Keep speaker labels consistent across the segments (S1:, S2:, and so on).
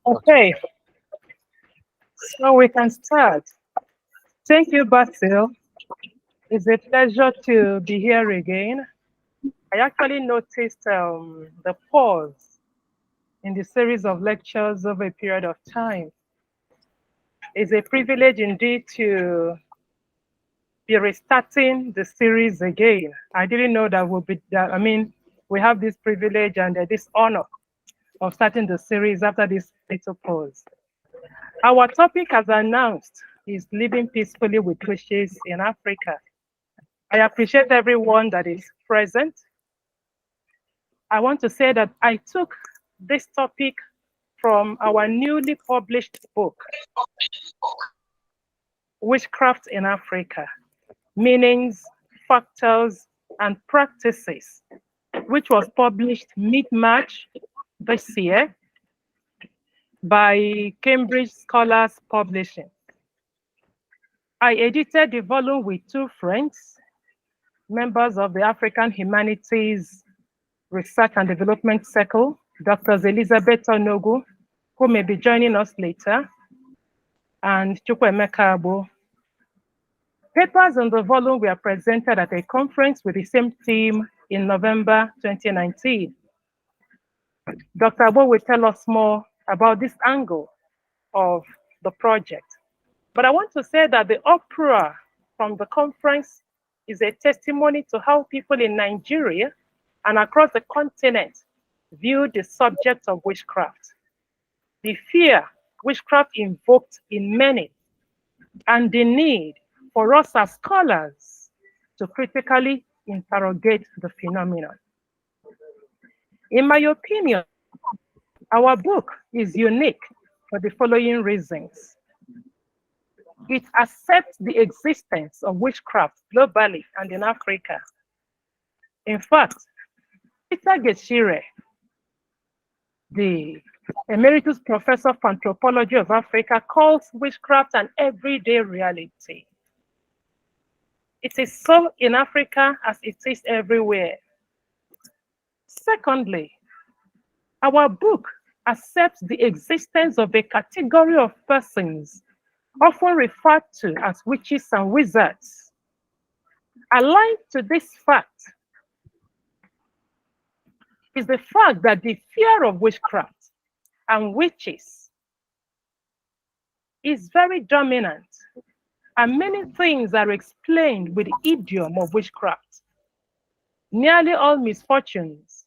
S1: Okay, so we can start. Thank you, Basil. It's a pleasure to be here again. I actually noticed the pause in the series of lectures over a period of time. It's a privilege indeed to be restarting the series again. I didn't know that we'll be that. I mean, we have this privilege and this honor of starting the series after this little pause. Our topic, as announced, is living peacefully with witches in Africa. I appreciate everyone that is present. I want to say that I took this topic from our newly published book, Witchcraft in Africa, Meanings, Factors, and Practices, which was published mid-March this year by Cambridge Scholars Publishing. I edited the volume with two friends, members of the African Humanities Research and Development Circle, Drs. Elizabeth Onogu, who may be joining us later, and Chukwuemeka Agbo. Papers in the volume were presented at a conference with the same theme in November 2019. Dr. Agbo will tell us more about this angle of the project. But I want to say that the uproar from the conference is a testimony to how people in Nigeria and across the continent view the subject of witchcraft, the fear witchcraft invoked in many, and the need for us as scholars to critically interrogate the phenomenon. In my opinion, our book is unique for the following reasons. It accepts the existence of witchcraft globally and in Africa. In fact, Peter Geshire, the Emeritus Professor of Anthropology of Africa, calls witchcraft an everyday reality. It is so in Africa as it is everywhere. Secondly, our book accepts the existence of a category of persons often referred to as witches and wizards. Aligned to this fact is the fact that the fear of witchcraft and witches is very dominant, and many things are explained with the idiom of witchcraft. Nearly all misfortunes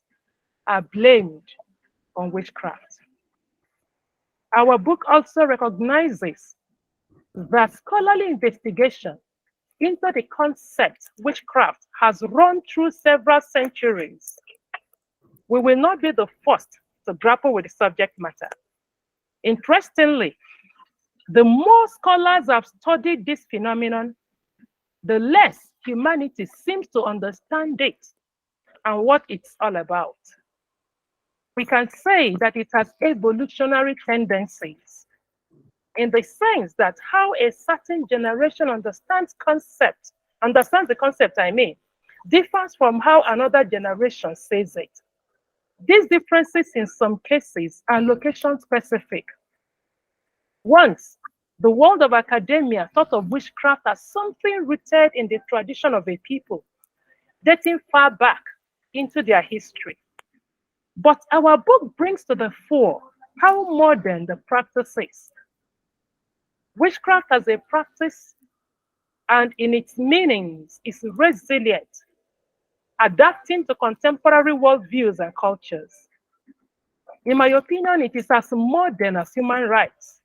S1: are blamed on witchcraft. Our book also recognizes that scholarly investigation into the concept witchcraft has run through several centuries. We will not be the first to grapple with the subject matter. Interestingly, the more scholars have studied this phenomenon, the less humanity seems to understand it and what it's all about. We can say that it has evolutionary tendencies, in the sense that how a certain generation understands the concept, differs from how another generation says it. These differences in some cases are location specific. Once, the world of academia thought of witchcraft as something rooted in the tradition of a people, dating far back into their history. But our book brings to the fore how modern the practice is. Witchcraft as a practice and in its meanings is resilient, adapting to contemporary worldviews and cultures. In my opinion, it is as modern as human rights.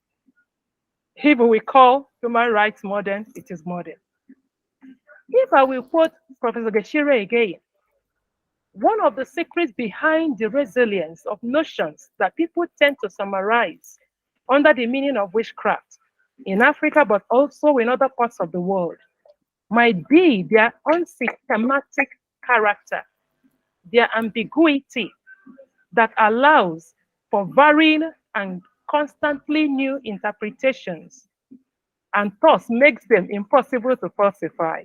S1: If we call human rights modern, it is modern. If I will quote Professor Geshire again, one of the secrets behind the resilience of notions that people tend to summarize under the meaning of witchcraft in Africa, but also in other parts of the world, might be their unsystematic character, their ambiguity that allows for varying and constantly new interpretations, and thus makes them impossible to falsify.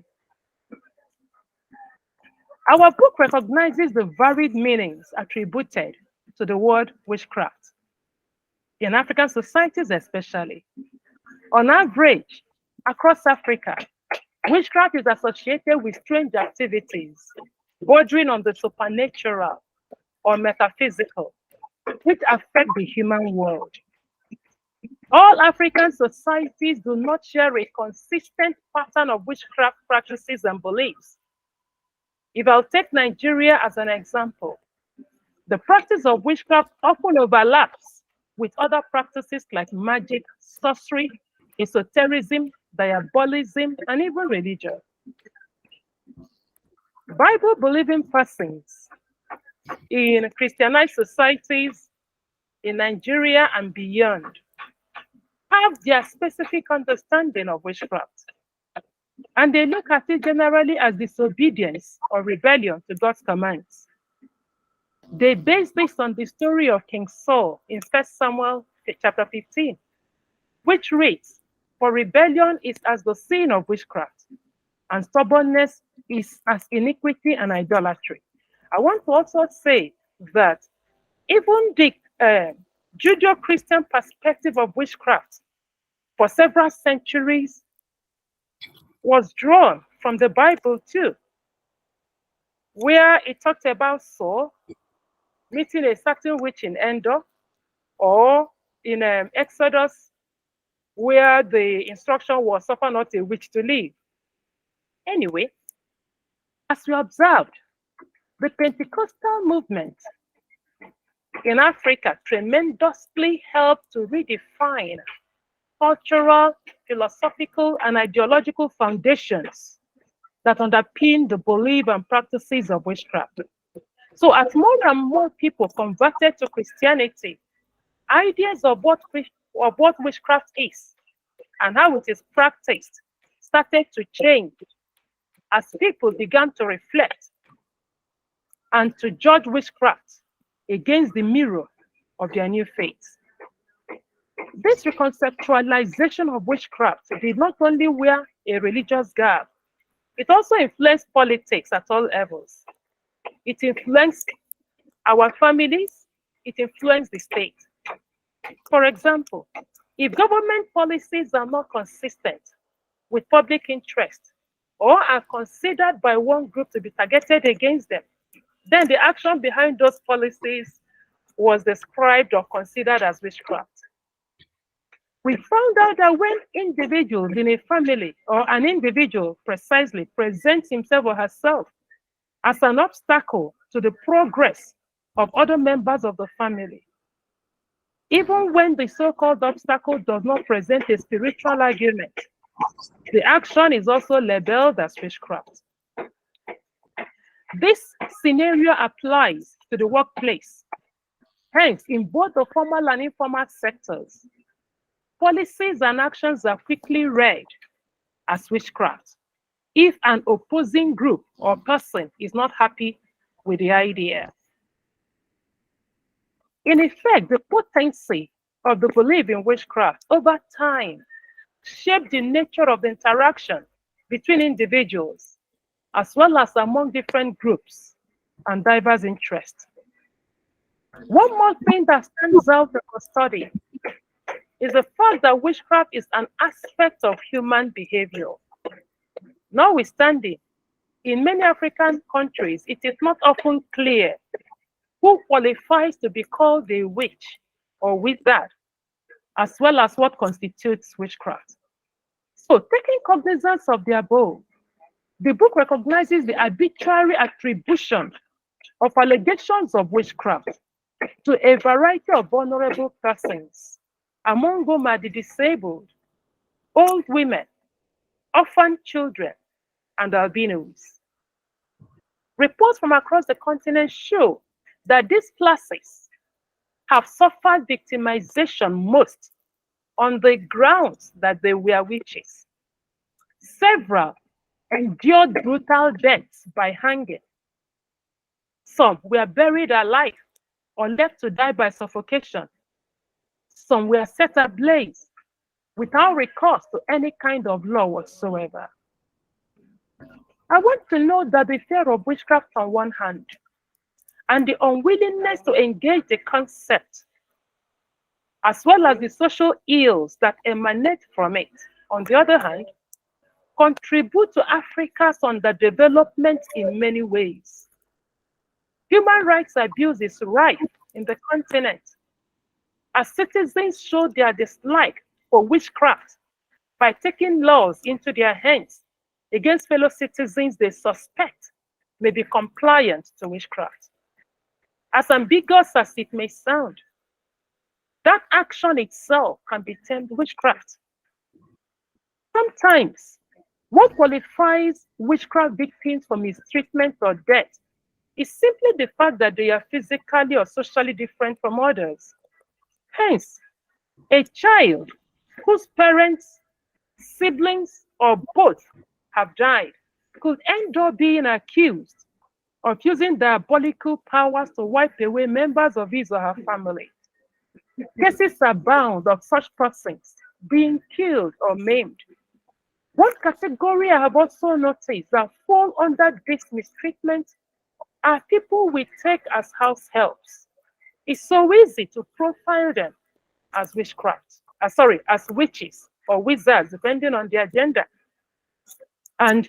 S1: Our book recognizes the varied meanings attributed to the word witchcraft. in African societies especially. On average, across Africa, witchcraft is associated with strange activities bordering on the supernatural or metaphysical, which affect the human world. All African societies do not share a consistent pattern of witchcraft practices and beliefs. If I'll take Nigeria as an example, the practice of witchcraft often overlaps with other practices like magic, sorcery, esotericism, diabolism, and even religion. Bible-believing persons in Christianized societies in Nigeria and beyond have their specific understanding of witchcraft. And they look at it generally as disobedience or rebellion to God's commands. They base this on the story of King Saul in 1 Samuel chapter 15, which reads, "For rebellion is as the sin of witchcraft, and stubbornness is as iniquity and idolatry." I want to also say that even the Judeo-Christian perspective of witchcraft for several centuries was drawn from the Bible too, where it talked about Saul meeting a certain witch in Endor, or in Exodus, where the instruction was suffer not a witch to live. Anyway, as we observed, the Pentecostal movement in Africa tremendously helped to redefine cultural, philosophical, and ideological foundations that underpin the belief and practices of witchcraft. So as more and more people converted to Christianity, ideas of what witchcraft is and how it is practiced started to change as people began to reflect and to judge witchcraft against the mirror of their new faith. This reconceptualization of witchcraft did not only wear a religious garb, it also influenced politics at all levels. It influenced our families, it influenced the state. For example, if government policies are not consistent with public interest or are considered by one group to be targeted against them, then the action behind those policies was described or considered as witchcraft. We found out that when individuals in a family or an individual precisely presents himself or herself as an obstacle to the progress of other members of the family, even when the so-called obstacle does not present a spiritual argument, the action is also labeled as witchcraft. This scenario applies to the workplace. Hence, in both the formal and informal sectors, policies and actions are quickly read as witchcraft if an opposing group or person is not happy with the idea. In effect, the potency of the belief in witchcraft over time shaped the nature of the interaction between individuals, as well as among different groups and diverse interests. One more thing that stands out in the study is the fact that witchcraft is an aspect of human behavior. Notwithstanding, in many African countries, it is not often clear who qualifies to be called a witch or wizard, as well as what constitutes witchcraft. So, taking cognizance of the above, the book recognizes the arbitrary attribution of allegations of witchcraft to a variety of vulnerable persons, among whom are the disabled, old women, orphan children, and albinos. Reports from across the continent show that these classes have suffered victimization most on the grounds that they were witches. Several endured brutal deaths by hanging. Some were buried alive or left to die by suffocation. Some were set ablaze without recourse to any kind of law whatsoever. I want to note that the fear of witchcraft on one hand and the unwillingness to engage the concept as well as the social ills that emanate from it, on the other hand, contribute to Africa's underdevelopment in many ways. Human rights abuse is rife in the continent as citizens show their dislike for witchcraft by taking laws into their hands against fellow citizens they suspect may be compliant to witchcraft. As ambiguous as it may sound, that action itself can be termed witchcraft. Sometimes, what qualifies witchcraft victims for mistreatment or death is simply the fact that they are physically or socially different from others. Hence, a child whose parents, siblings, or both have died could end up being accused of using diabolical powers to wipe away members of his or her family. Cases abound of such persons being killed or maimed. One category I have also noticed that fall under this mistreatment are people we take as house helps. It's so easy to profile them as as witches or wizards, depending on their gender, and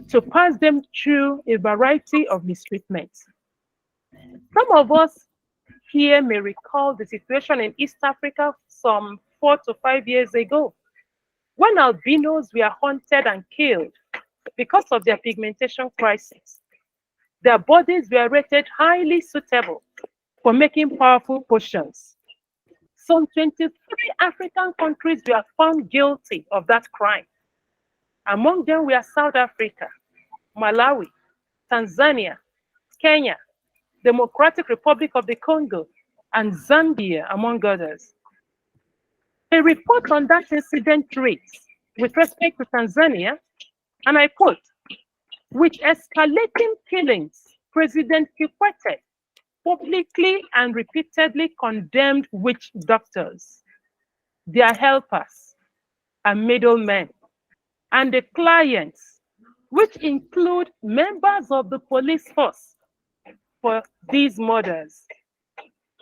S1: to pass them through a variety of mistreatments. Some of us here may recall the situation in East Africa some 4 to 5 years ago, when albinos were hunted and killed because of their pigmentation crisis. Their bodies were rated highly suitable for making powerful potions. Some 23 African countries were found guilty of that crime. Among them were South Africa, Malawi, Tanzania, Kenya, Democratic Republic of the Congo, and Zambia, among others. A report on that incident reads, with respect to Tanzania, and I quote, "With escalating killings, President Kikwete publicly and repeatedly condemned witch doctors, their helpers, and middlemen, and the clients, which include members of the police force, for these murders.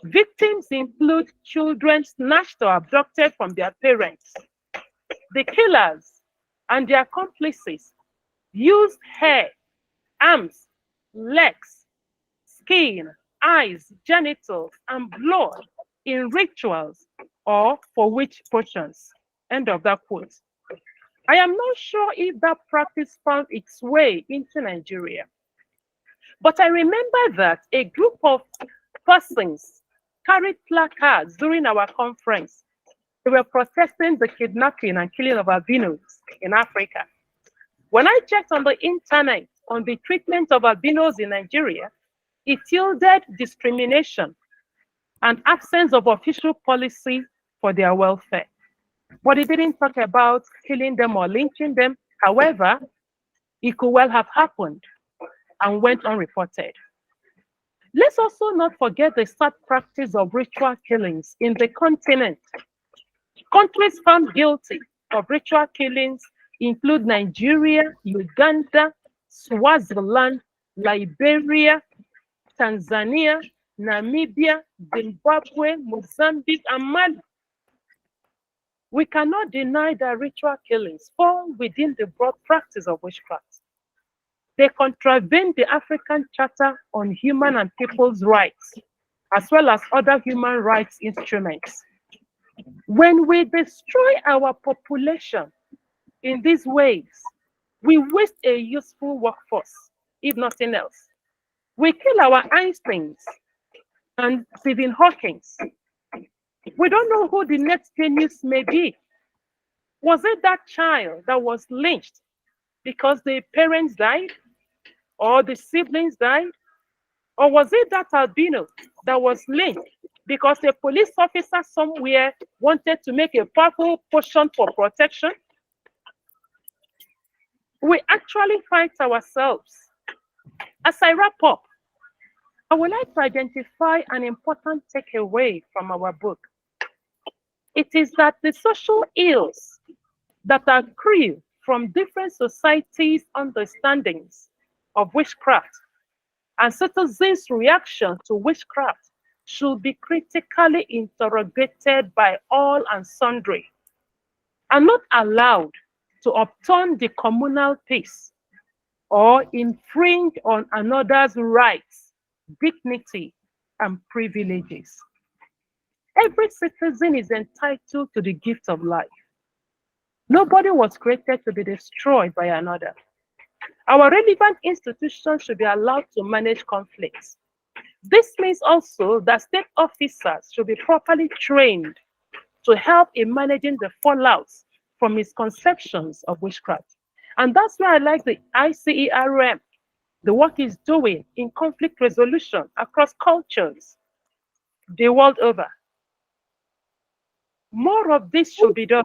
S1: Victims include children snatched or abducted from their parents. The killers and their accomplices used hair, arms, legs, skin, eyes, genitals, and blood in rituals or for witch potions." End of that quote. I am not sure if that practice found its way into Nigeria, but I remember that a group of persons carried placards during our conference. They were protesting the kidnapping and killing of albinos in Africa. When I checked on the internet on the treatment of albinos in Nigeria, it yielded discrimination and absence of official policy for their welfare. But it didn't talk about killing them or lynching them. However, it could well have happened and went unreported. Let's also not forget the sad practice of ritual killings in the continent. Countries found guilty of ritual killings include Nigeria, Uganda, Swaziland, Liberia, Tanzania, Namibia, Zimbabwe, Mozambique, and Mali. We cannot deny that ritual killings fall within the broad practice of witchcraft. They contravene the African Charter on Human and People's Rights, as well as other human rights instruments. When we destroy our population in these ways, we waste a useful workforce, if nothing else. We kill our Einsteins and Stephen Hawking. We don't know who the next genius may be. Was it that child that was lynched because the parents died or the siblings died? Or was it that albino that was lynched because a police officer somewhere wanted to make a powerful potion for protection? We actually fight ourselves. As I wrap up, I would like to identify an important takeaway from our book. It is that the social ills that accrue from different societies' understandings of witchcraft and citizens' reaction to witchcraft should be critically interrogated by all and sundry, and not allowed to upturn the communal peace or infringe on another's rights, dignity, and privileges. Every citizen is entitled to the gift of life. Nobody was created to be destroyed by another. Our relevant institutions should be allowed to manage conflicts. This means also that state officers should be properly trained to help in managing the fallouts from misconceptions of witchcraft. And that's why I like the ICERM, the work it's doing in conflict resolution across cultures the world over. More of this should be done.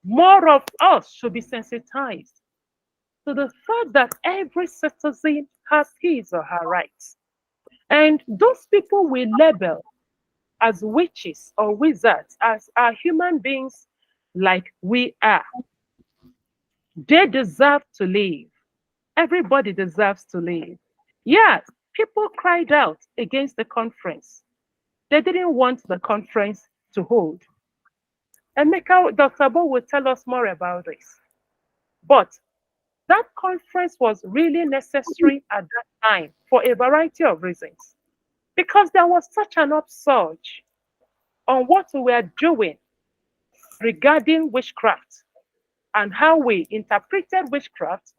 S1: More of us should be sensitized to the fact that every citizen has his or her rights. And those people we label as witches or wizards, as are human beings like we are, they deserve to live. Everybody deserves to live. Yes, people cried out against the conference. They didn't want the conference to hold. And Dr. Agbo will tell us more about this. But that conference was really necessary at that time for a variety of reasons. Because there was such an upsurge on what we were doing regarding witchcraft and how we interpreted witchcraft,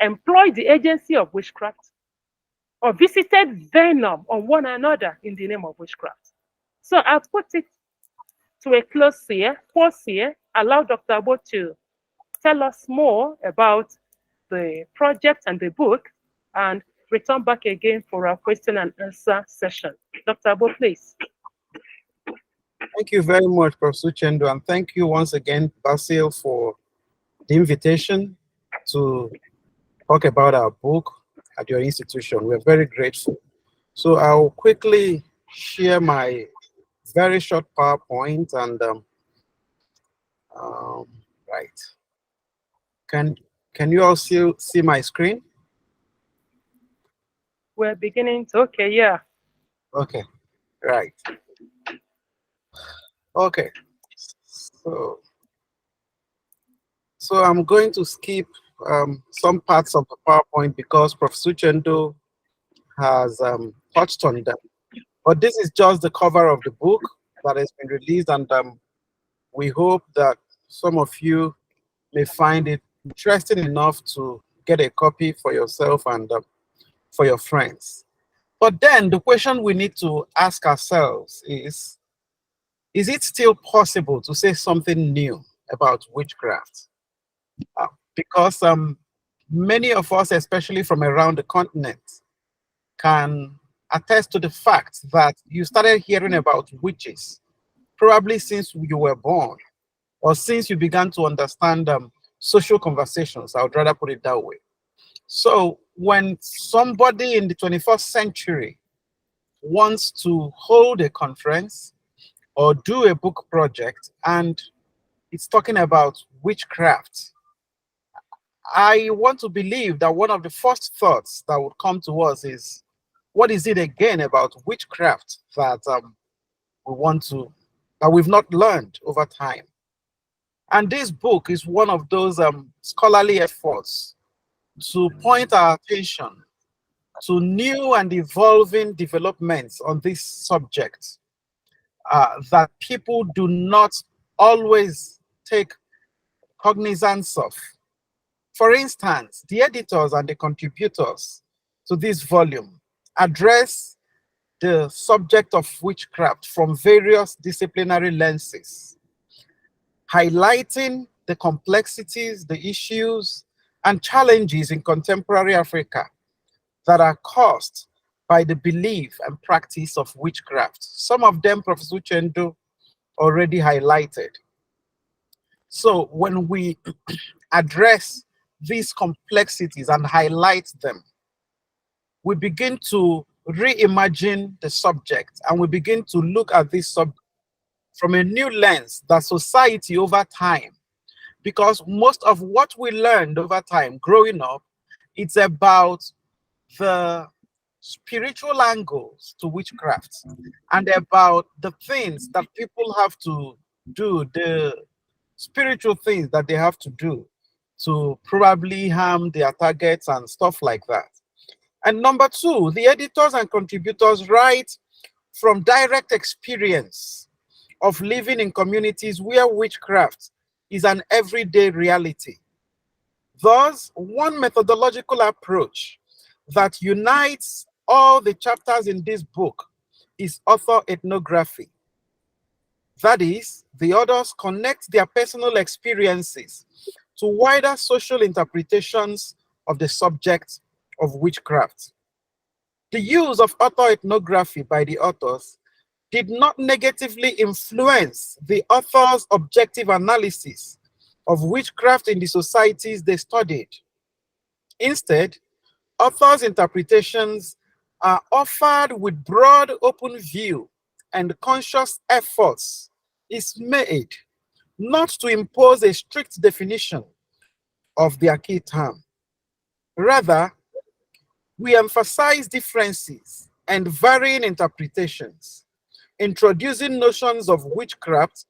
S1: employed the agency of witchcraft, or visited venom on one another in the name of witchcraft. So I'll put it to a close here, pause here, allow Dr. Agbo to tell us more about the project and the book, and return back again for our question and answer session. Dr. Agbo, please.
S2: Thank you very much, Professor Uchendu, and thank you once again, Basil, for the invitation to talk about our book at your institution. We're very grateful. So I'll quickly share my very short PowerPoint and right. Can you all see my screen?
S1: We're beginning to, okay, yeah.
S2: Okay, right. Okay, so I'm going to skip some parts of the PowerPoint because Professor Uchendu has touched on them. But this is just the cover of the book that has been released, and we hope that some of you may find it interesting enough to get a copy for yourself and for your friends. But then the question we need to ask ourselves is it still possible to say something new about witchcraft? Because many of us, especially from around the continent, can attest to the fact that you started hearing about witches probably since you were born, or since you began to understand social conversations. I would rather put it that way. So when somebody in the 21st century wants to hold a conference or do a book project and it's talking about witchcraft, I want to believe that one of the first thoughts that would come to us is, what is it again about witchcraft that that we've not learned over time? And this book is one of those scholarly efforts to point our attention to new and evolving developments on this subject that people do not always take cognizance of. For instance, the editors and the contributors to this volume address the subject of witchcraft from various disciplinary lenses, highlighting the complexities, the issues, and challenges in contemporary Africa that are caused by the belief and practice of witchcraft. Some of them Professor Uchendu already highlighted. So when we address these complexities and highlight them, we begin to reimagine the subject, and we begin to look at this subject from a new lens that society over time, because most of what we learned over time growing up, it's about the spiritual angles to witchcraft and about the things that people have to do, the spiritual things that they have to do to probably harm their targets and stuff like that. And number two, the editors and contributors write from direct experience of living in communities where witchcraft is an everyday reality. Thus, one methodological approach that unites all the chapters in this book is author ethnography. That is, the authors connect their personal experiences to wider social interpretations of the subject of witchcraft. The use of author ethnography by the authors did not negatively influence the authors' objective analysis of witchcraft in the societies they studied. Instead, authors' interpretations are offered with broad open view, and conscious efforts is made not to impose a strict definition of their key term. Rather, we emphasize differences and varying interpretations, introducing notions of witchcraft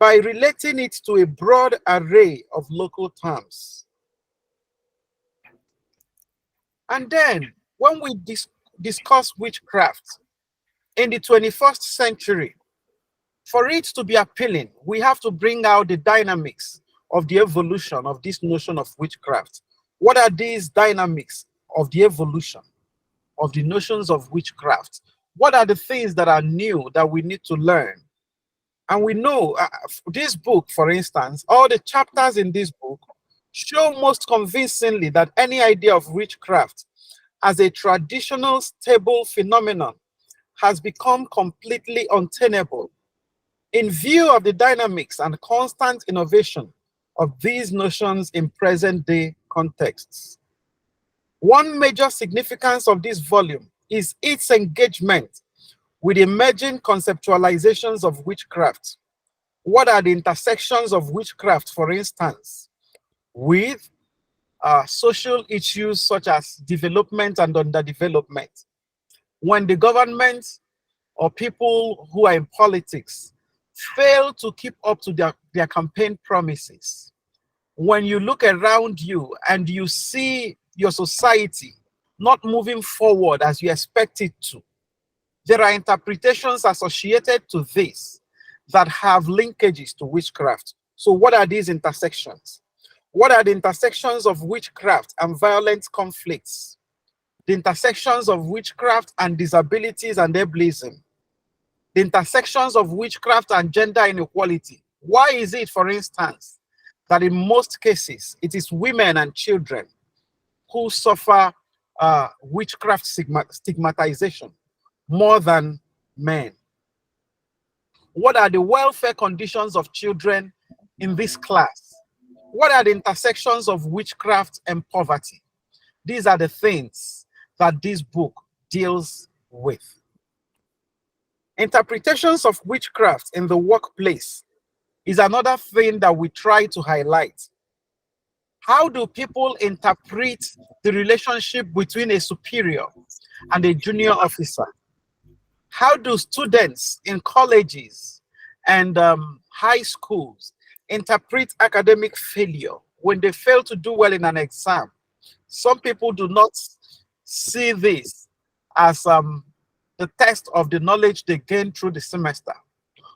S2: by relating it to a broad array of local terms. And then, when we discuss witchcraft in the 21st century, for it to be appealing, we have to bring out the dynamics of the evolution of this notion of witchcraft. What are these dynamics of the evolution of the notions of witchcraft? What are the things that are new that we need to learn? And we know this book, for instance, all the chapters in this book show most convincingly that any idea of witchcraft as a traditional, stable phenomenon has become completely untenable in view of the dynamics and constant innovation of these notions in present-day contexts. One major significance of this volume is its engagement with emerging conceptualizations of witchcraft. What are the intersections of witchcraft, for instance, with social issues such as development and underdevelopment? When the government or people who are in politics fail to keep up to their campaign promises, when you look around you and you see your society not moving forward as you expect it to, there are interpretations associated to this that have linkages to witchcraft. So what are these intersections? What are the intersections of witchcraft and violent conflicts? The intersections of witchcraft and disabilities and ableism? The intersections of witchcraft and gender inequality? Why is it, for instance, that in most cases, it is women and children who suffer witchcraft stigmatization more than men? What are the welfare conditions of children in this class? What are the intersections of witchcraft and poverty? These are the things that this book deals with. Interpretations of witchcraft in the workplace is another thing that we try to highlight. How do people interpret the relationship between a superior and a junior officer? How do students in colleges and high schools interpret academic failure when they fail to do well in an exam? Some people do not see this as the test of the knowledge they gain through the semester,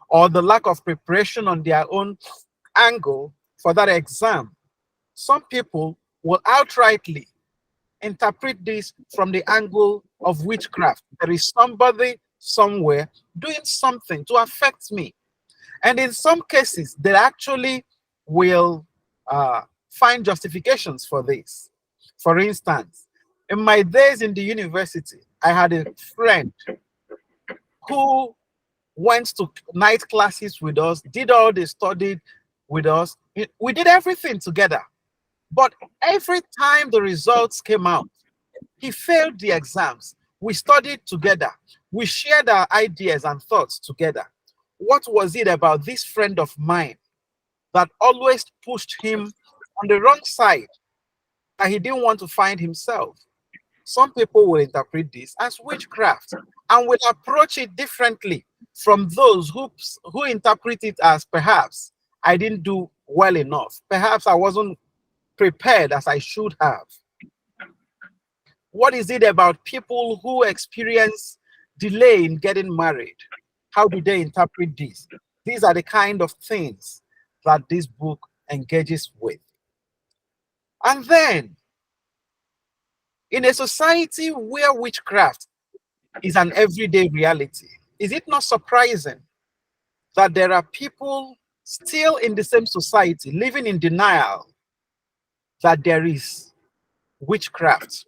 S2: or the lack of preparation on their own angle for that exam. Some people will outrightly interpret this from the angle of witchcraft. There is somebody somewhere doing something to affect me. And in some cases, they actually will find justifications for this. For instance, in my days in the university, I had a friend who went to night classes with us, did all they studied with us. We did everything together. But every time the results came out, he failed the exams. We studied together. We shared our ideas and thoughts together. What was it about this friend of mine that always pushed him on the wrong side, that he didn't want to find himself? Some people will interpret this as witchcraft and will approach it differently from those who interpret it as perhaps I didn't do well enough. Perhaps I wasn't prepared as I should have. What is it about people who experience delay in getting married? How do they interpret this? These are the kind of things that this book engages with. And then, in a society where witchcraft is an everyday reality, is it not surprising that there are people still in the same society living in denial that there is witchcraft,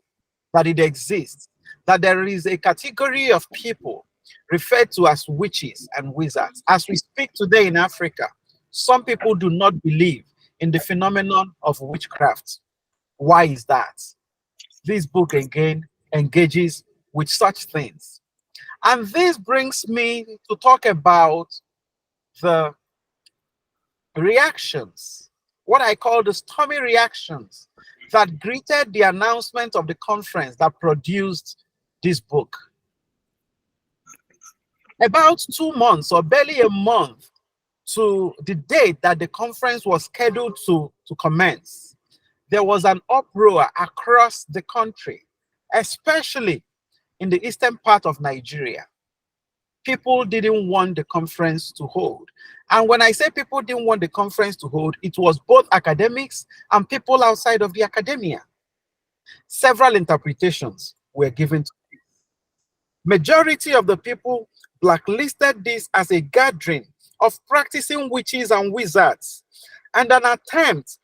S2: that it exists, that there is a category of people referred to as witches and wizards? As we speak today in Africa, some people do not believe in the phenomenon of witchcraft. Why is that? This book again engages with such things. And this brings me to talk about the reactions, what I call the stormy reactions that greeted the announcement of the conference that produced this book. About 2 months or barely a month to the date that the conference was scheduled to commence, there was an uproar across the country, especially in the eastern part of Nigeria. People didn't want the conference to hold. And when I say people didn't want the conference to hold, it was both academics and people outside of the academia. Several interpretations were given to this. Majority of the people blacklisted this as a gathering of practicing witches and wizards and an attempt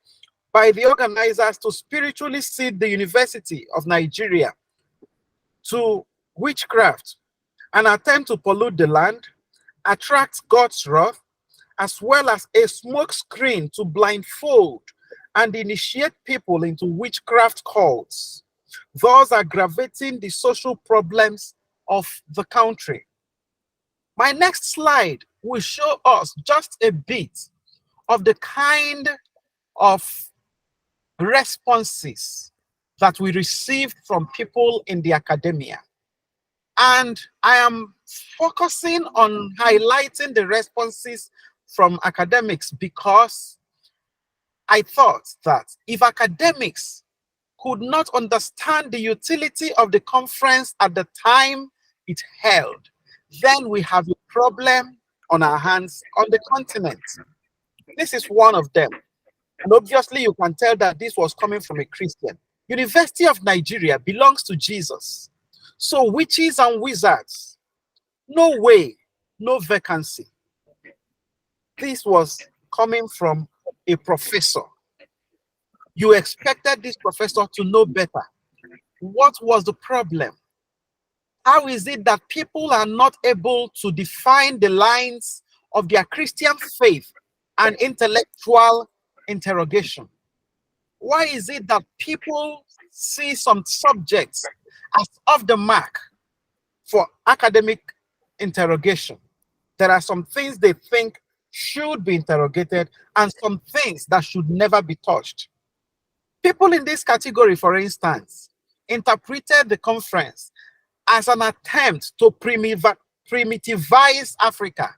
S2: by the organizers to spiritually seed the University of Nigeria to witchcraft, an attempt to pollute the land, attract God's wrath, as well as a smokescreen to blindfold and initiate people into witchcraft cults, thus aggravating the social problems of the country. My next slide will show us just a bit of the kind of responses that we received from people in the academia. And I am focusing on highlighting the responses from academics because I thought that if academics could not understand the utility of the conference at the time it held, then we have a problem on our hands on the continent. This is one of them. And obviously you can tell that this was coming from a Christian. University of Nigeria belongs to Jesus. So witches and wizards, no way, no vacancy. This was coming from a professor. You expected this professor to know better. What was the problem? How is it that people are not able to define the lines of their Christian faith and intellectual interrogation? Why is it that people see some subjects as off the mark for academic interrogation? There are some things they think should be interrogated and some things that should never be touched. People in this category, for instance, interpreted the conference as an attempt to primitivize Africa.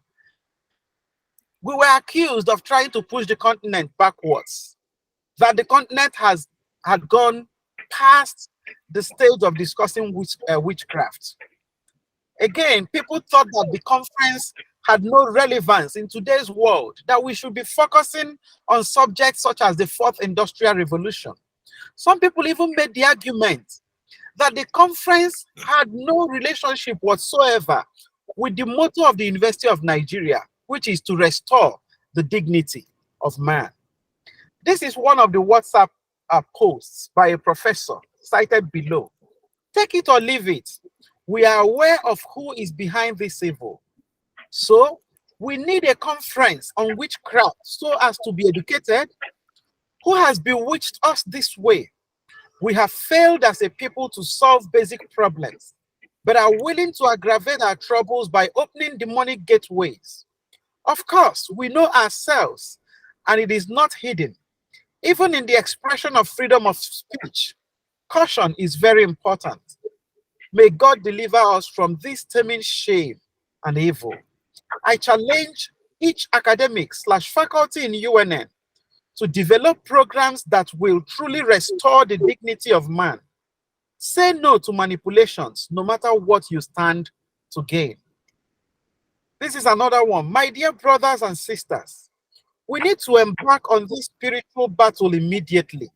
S2: We were accused of trying to push the continent backwards, that the continent had gone past the stage of discussing witchcraft. Again, people thought that the conference had no relevance in today's world, that we should be focusing on subjects such as the Fourth Industrial Revolution. Some people even made the argument that the conference had no relationship whatsoever with the motto of the University of Nigeria, which is to restore the dignity of man. This is one of the WhatsApp posts by a professor cited below. Take it or leave it. We are aware of who is behind this evil. So we need a conference on witchcraft so as to be educated. Who has bewitched us this way? We have failed as a people to solve basic problems, but are willing to aggravate our troubles by opening demonic gateways. Of course, we know ourselves, and it is not hidden. Even in the expression of freedom of speech, caution is very important. May God deliver us from this terming shame and evil. I challenge each academic/faculty in UNN to develop programs that will truly restore the dignity of man. Say no to manipulations, no matter what you stand to gain. This is another one. My dear brothers and sisters, we need to embark on this spiritual battle immediately.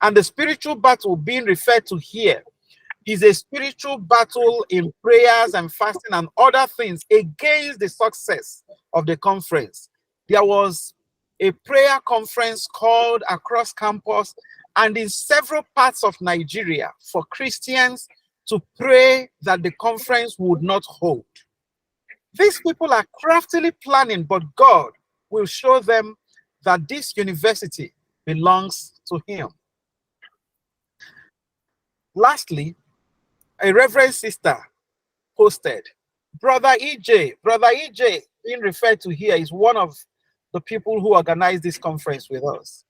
S2: And the spiritual battle being referred to here is a spiritual battle in prayers and fasting and other things against the success of the conference. There was a prayer conference called across campus and in several parts of Nigeria for Christians to pray that the conference would not hold. These people are craftily planning, but God will show them that this university belongs to Him. Lastly, a reverend sister posted, Brother EJ being referred to here is one of the people who organized this conference with us.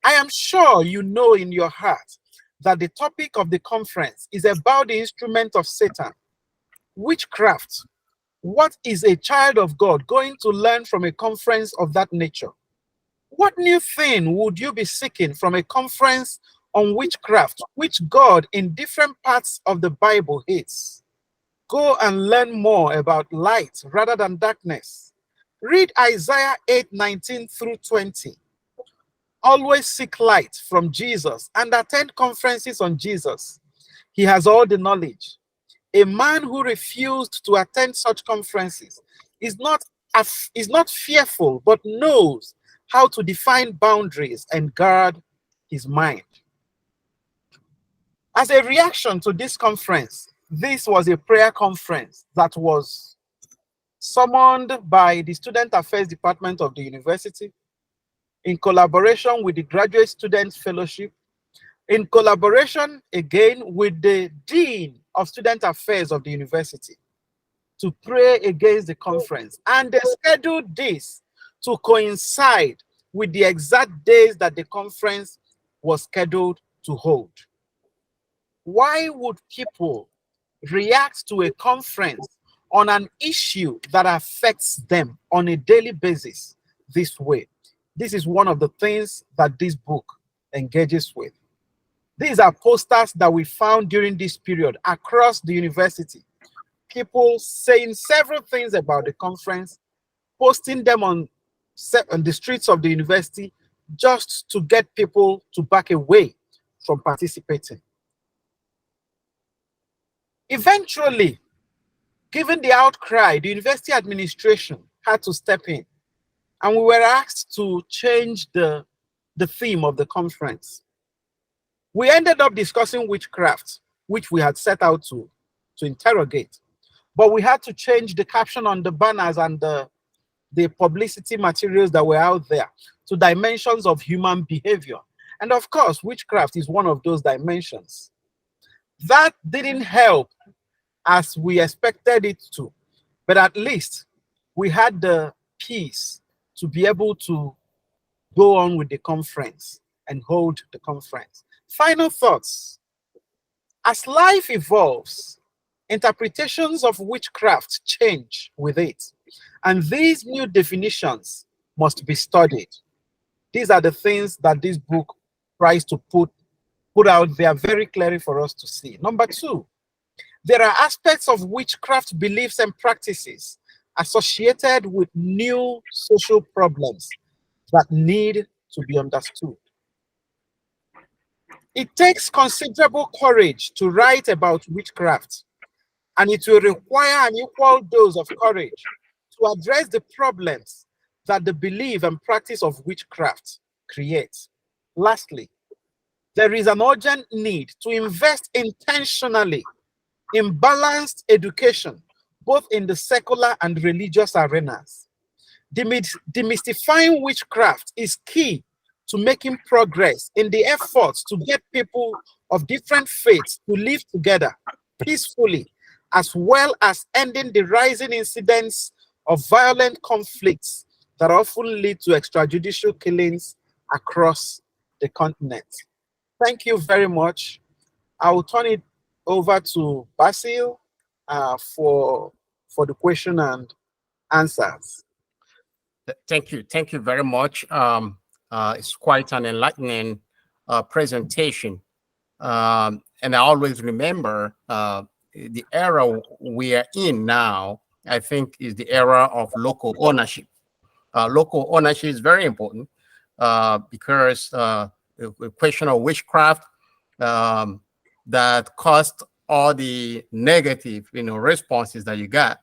S2: I am sure you know in your heart that the topic of the conference is about the instrument of Satan, witchcraft. What is a child of God going to learn from a conference of that nature? What new thing would you be seeking from a conference on witchcraft, which God in different parts of the Bible hates? Go and learn more about light rather than darkness. Read Isaiah 8:19 through 20. Always seek light from Jesus and attend conferences on Jesus. He has all the knowledge. A man who refused to attend such conferences is not fearful, but knows how to define boundaries and guard his mind. As a reaction to this conference, this was a prayer conference that was summoned by the Student Affairs Department of the university in collaboration with the Graduate Student Fellowship, in collaboration again with the Dean of Student Affairs of the university to pray against the conference. And they scheduled this to coincide with the exact days that the conference was scheduled to hold. Why would people react to a conference on an issue that affects them on a daily basis this way? This is one of the things that this book engages with. These are posters that we found during this period across the university. People saying several things about the conference, posting them on the streets of the university just to get people to back away from participating. Eventually, given the outcry, the university administration had to step in, and we were asked to change the theme of the conference. We ended up discussing witchcraft, which we had set out to interrogate, but we had to change the caption on the banners and the publicity materials that were out there to dimensions of human behavior. And of course, witchcraft is one of those dimensions. That didn't help as we expected it to, but at least we had the peace to be able to go on with the conference and hold the conference. Final thoughts. As life evolves, interpretations of witchcraft change with it, and these new definitions must be studied. These are the things that this book tries to put out there very clearly for us to see. Number two, there are aspects of witchcraft beliefs and practices associated with new social problems that need to be understood. It takes considerable courage to write about witchcraft, and it will require an equal dose of courage to address the problems that the belief and practice of witchcraft creates. Lastly, there is an urgent need to invest intentionally in balanced education, both in the secular and religious arenas. Demystifying witchcraft is key to making progress in the efforts to get people of different faiths to live together peacefully, as well as ending the rising incidents of violent conflicts that often lead to extrajudicial killings across the continent. Thank you very much. I'll turn it over to Basil for the question and answers.
S3: Thank you very much. It's quite an enlightening presentation, and I always remember the era we are in now. I think is the era of local ownership. Local ownership is very important because the question of witchcraft that caused all the negative, responses that you got.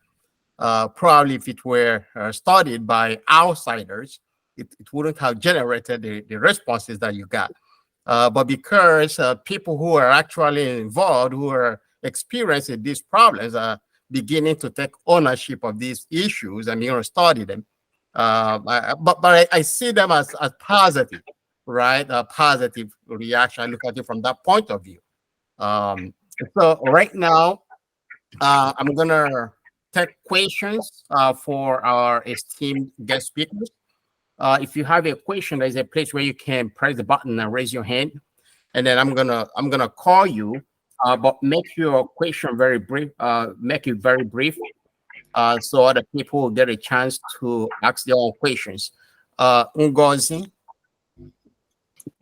S3: Probably if it were studied by outsiders, it wouldn't have generated the responses that you got. But because people who are actually involved, who are experiencing these problems, are beginning to take ownership of these issues and study them. But I see them as positive, right? A positive reaction. I look at it from that point of view. So right now, I'm gonna take questions for our esteemed guest speakers. If you have a question, there's a place where you can press the button and raise your hand, and then I'm gonna call you. But make your question very brief. Make it very brief, so other people will get a chance to ask their own questions. Ugorji.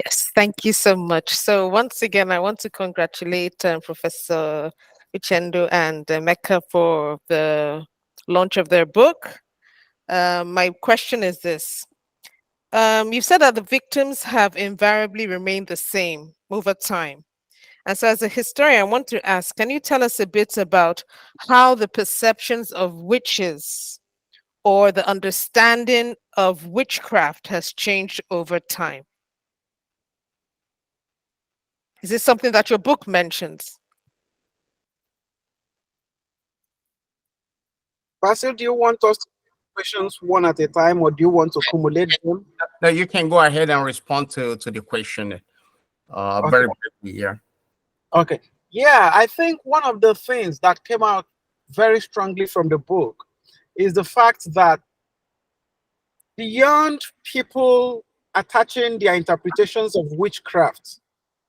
S4: Yes, thank you so much. So once again, I want to congratulate Professor Uchendu and Mecca for the launch of their book. My question is this. You've said that the victims have invariably remained the same over time. And so as a historian, I want to ask, can you tell us a bit about how the perceptions of witches or the understanding of witchcraft has changed over time? Is this something that your book mentions?
S2: Basil, do you want us to ask questions one at a time, or do you want to accumulate them?
S3: No, you can go ahead and respond to the question very briefly. Yeah.
S2: Okay. Yeah, I think one of the things that came out very strongly from the book is the fact that beyond people attaching their interpretations of witchcraft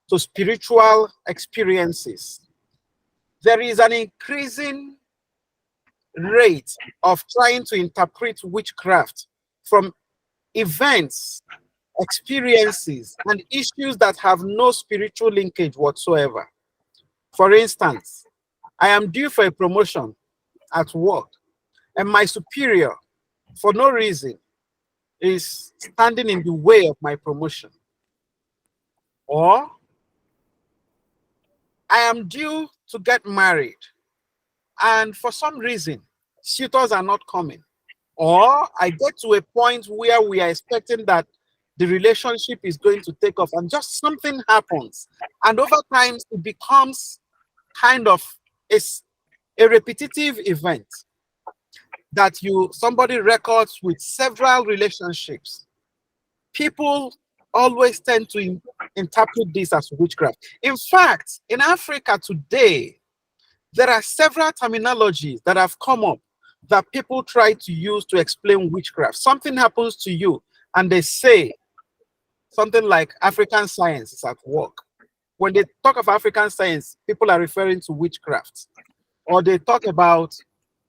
S2: to spiritual experiences, there is an increasing rate of trying to interpret witchcraft from events, experiences, and issues that have no spiritual linkage whatsoever. For instance, I am due for a promotion at work, and my superior, for no reason, is standing in the way of my promotion. Or I am due to get married, and for some reason, suitors are not coming. Or I get to a point where we are expecting that the relationship is going to take off, and just something happens. And over time, it becomes kind of a repetitive event that somebody records with several relationships. People always tend to interpret this as witchcraft. In fact, in Africa today, there are several terminologies that have come up that people try to use to explain witchcraft. Something happens to you, and they say something like African science is at work. When they talk of African science, people are referring to witchcraft. Or they talk about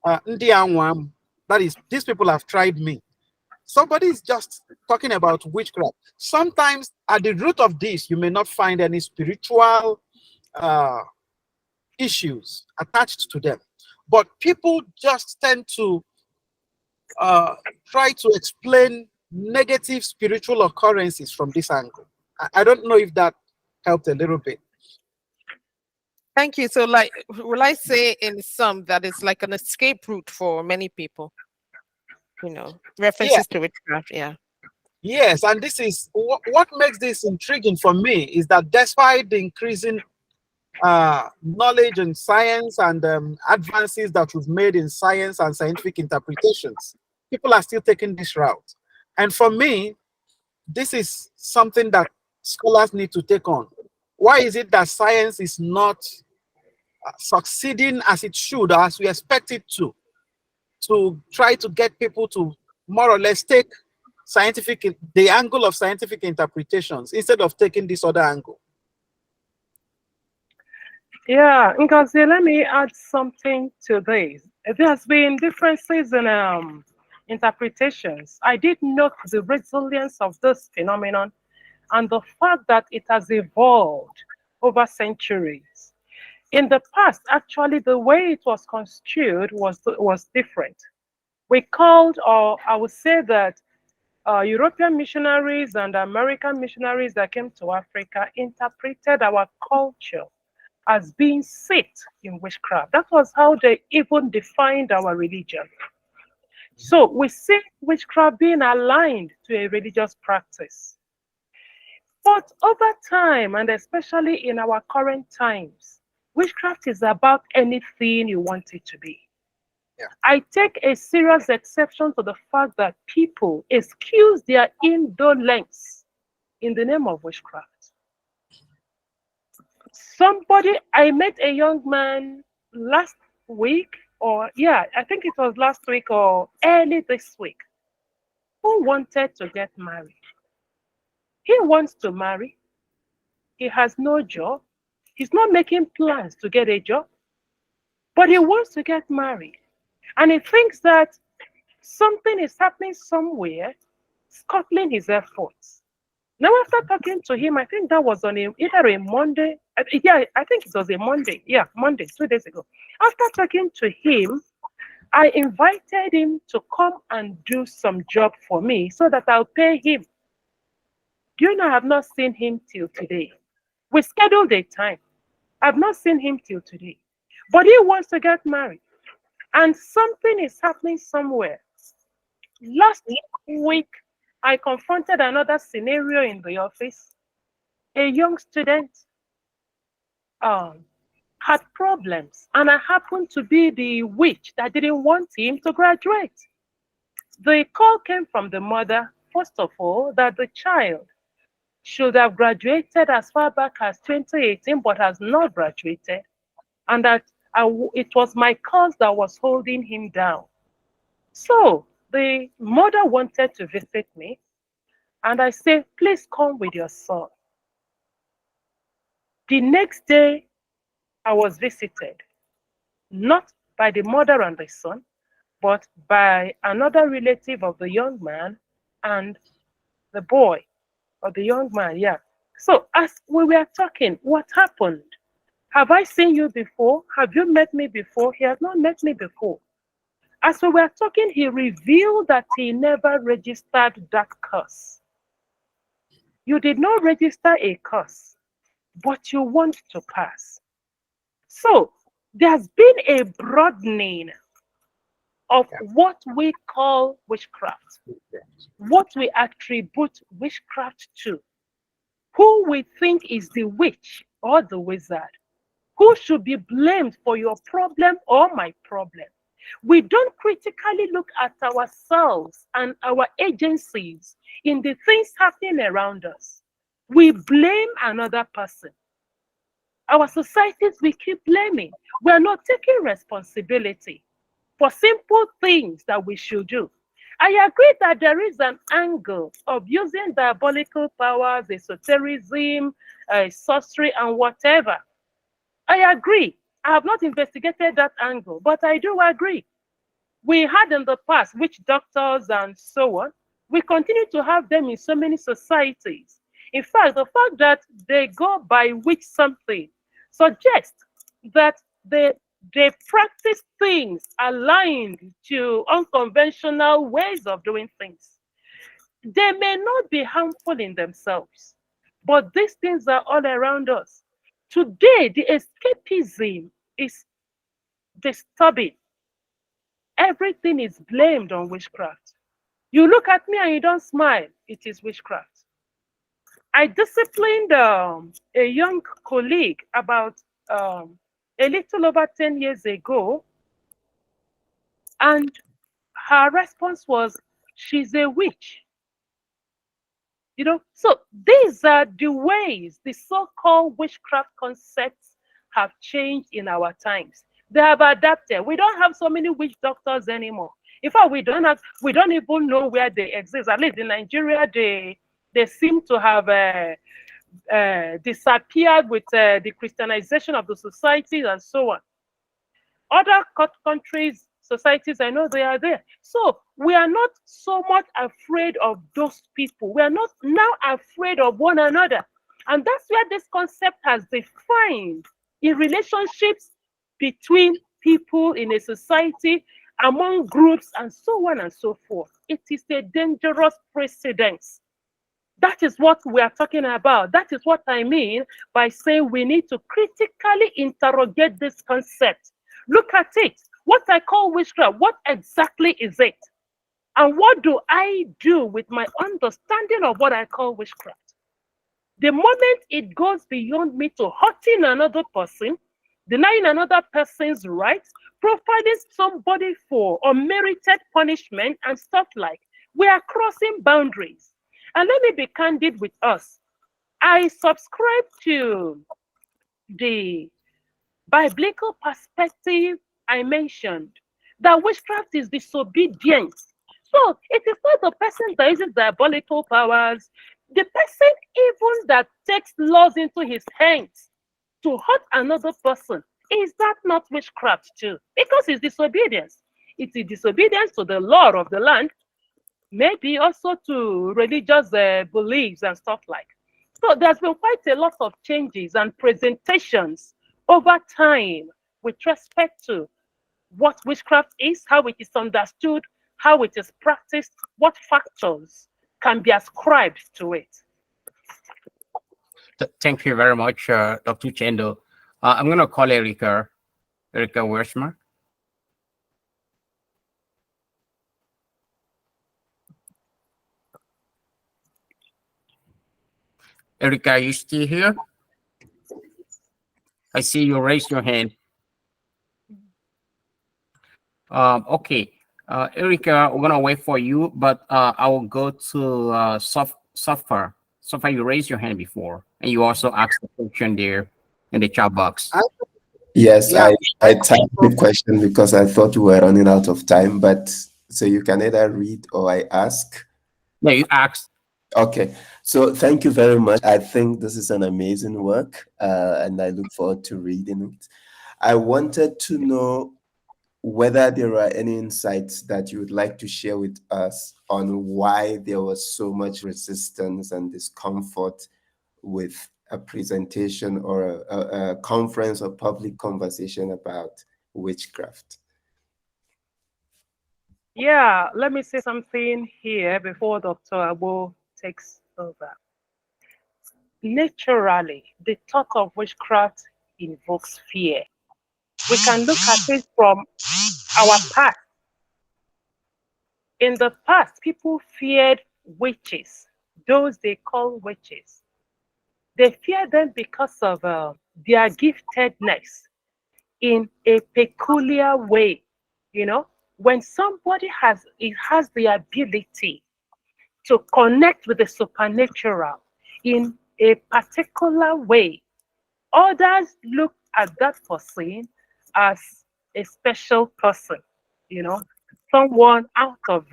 S2: Ndianwam, that is, these people have tried me. Somebody is just talking about witchcraft. Sometimes at the root of this, you may not find any spiritual issues attached to them. But people just tend to try to explain negative spiritual occurrences from this angle. I don't know if that helped a little bit.
S4: Thank you. So, like, will I say in sum that it's like an escape route for many people? References to witchcraft, yeah.
S2: Yes, and this is what makes this intriguing for me is that despite the increasing knowledge in science and advances that we've made in science and scientific interpretations, people are still taking this route. And for me, this is something that scholars need to take on. Why is it that science is not succeeding as it should, or as we expect it to try to get people to more or less take the angle of scientific interpretations instead of taking this other angle?
S1: Yeah, Ngozi, let me add something to this. There's been differences in interpretations. I did note the resilience of this phenomenon and the fact that it has evolved over centuries. In the past, actually, the way it was construed was different. We called, or I would say that European missionaries and American missionaries that came to Africa interpreted our culture as being set in witchcraft. That was how they even defined our religion. So we see witchcraft being aligned to a religious practice. But over time, and especially in our current times, witchcraft is about anything you want it to be.
S2: Yeah.
S1: I take a serious exception to the fact that people excuse their indolence in the name of witchcraft. I met a young man last week, or yeah, I think it was last week or early this week, who wanted to get married. He wants to marry. He has no job. He's not making plans to get a job, but he wants to get married. And he thinks that something is happening somewhere, scuttling his efforts. Now, after talking to him, I think that was on either a Monday. Yeah, I think it was a Monday. Yeah, Monday, 2 days ago. After talking to him, I invited him to come and do some job for me so that I'll pay him. Do you know, I have not seen him till today. We scheduled a time. I've not seen him till today. But he wants to get married. And something is happening somewhere. Last week, I confronted another scenario in the office. A young student had problems, and I happened to be the witch that didn't want him to graduate. The call came from the mother, first of all, that the child should have graduated as far back as 2018, but has not graduated, and that it was my cause that was holding him down. So the mother wanted to visit me, and I said, please come with your son. The next day, I was visited, not by the mother and the son, but by another relative of the young man and the boy, or the young man, yeah. So as we were talking, what happened? Have I seen you before? Have you met me before? He has not met me before. As we were talking, he revealed that he never registered that curse. You did not register a curse, but you want to pass. So there's been a broadening of what we call witchcraft, what we attribute witchcraft to, who we think is the witch or the wizard, who should be blamed for your problem or my problem. We don't critically look at ourselves and our agencies in the things happening around us. We blame another person. Our societies, we keep blaming. We are not taking responsibility for simple things that we should do. I agree that there is an angle of using diabolical powers, esotericism, sorcery, and whatever. I agree. I have not investigated that angle, but I do agree. We had in the past witch doctors and so on. We continue to have them in so many societies. In fact, the fact that they go by witch something suggests that they practice things aligned to unconventional ways of doing things. They may not be harmful in themselves, but these things are all around us. Today, the escapism is disturbing. Everything is blamed on witchcraft. You look at me and you don't smile, it is witchcraft. I disciplined a young colleague about a little over 10 years ago, and her response was, she's a witch. You know, so these are the ways the so-called witchcraft concepts have changed in our times. They have adapted. We don't have so many witch doctors anymore. In fact, we don't even know where they exist. At least in Nigeria, they seem to have disappeared with the Christianization of the society and so on. Other countries, societies, I know they are there. So we are not so much afraid of those people. We are not now afraid of one another. And that's where this concept has defined in relationships between people in a society, among groups, and so on and so forth. It is a dangerous precedence. That is what we are talking about. That is what I mean by saying we need to critically interrogate this concept. Look at it. What I call witchcraft, what exactly is it? And what do I do with my understanding of what I call witchcraft? The moment it goes beyond me to hurting another person, denying another person's rights, providing somebody for unmerited punishment and stuff like, we are crossing boundaries. And let me be candid with us. I subscribe to the biblical perspective I mentioned, that witchcraft is disobedience. So it is not the person that uses diabolical powers, the person even that takes laws into his hands to hurt another person. Is that not witchcraft too? Because it's disobedience. It's a disobedience to the law of the land, maybe also to religious beliefs and stuff like. So there's been quite a lot of changes and presentations over time with respect to what witchcraft is, how it is understood, how it is practiced, what factors can be ascribed to it.
S3: Thank you very much, Dr. Uchendu. I'm going to call Erika. Erika Wershma. Erika, are you still here? I see you raise your hand. Okay. Erika, we're going to wait for you, but I will go to Safa. Safa, you raised your hand before, and you also asked the question there in the chat box.
S5: Yes, I typed the question because I thought we were running out of time, but so you can either read or I ask.
S3: No, you asked.
S5: Okay, so thank you very much. I think this is an amazing work, and I look forward to reading it. I wanted to know whether there are any insights that you would like to share with us on why there was so much resistance and discomfort with a presentation or a conference or public conversation about witchcraft.
S1: Yeah, let me say something here before Dr. Agbo takes over. Naturally, the talk of witchcraft invokes fear. We can look at it from our past. In the past, people feared witches, those they call witches. They feared them because of their giftedness in a peculiar way. You know, when somebody has the ability to connect with the supernatural in a particular way, others look at that person as a special person, you know, someone out of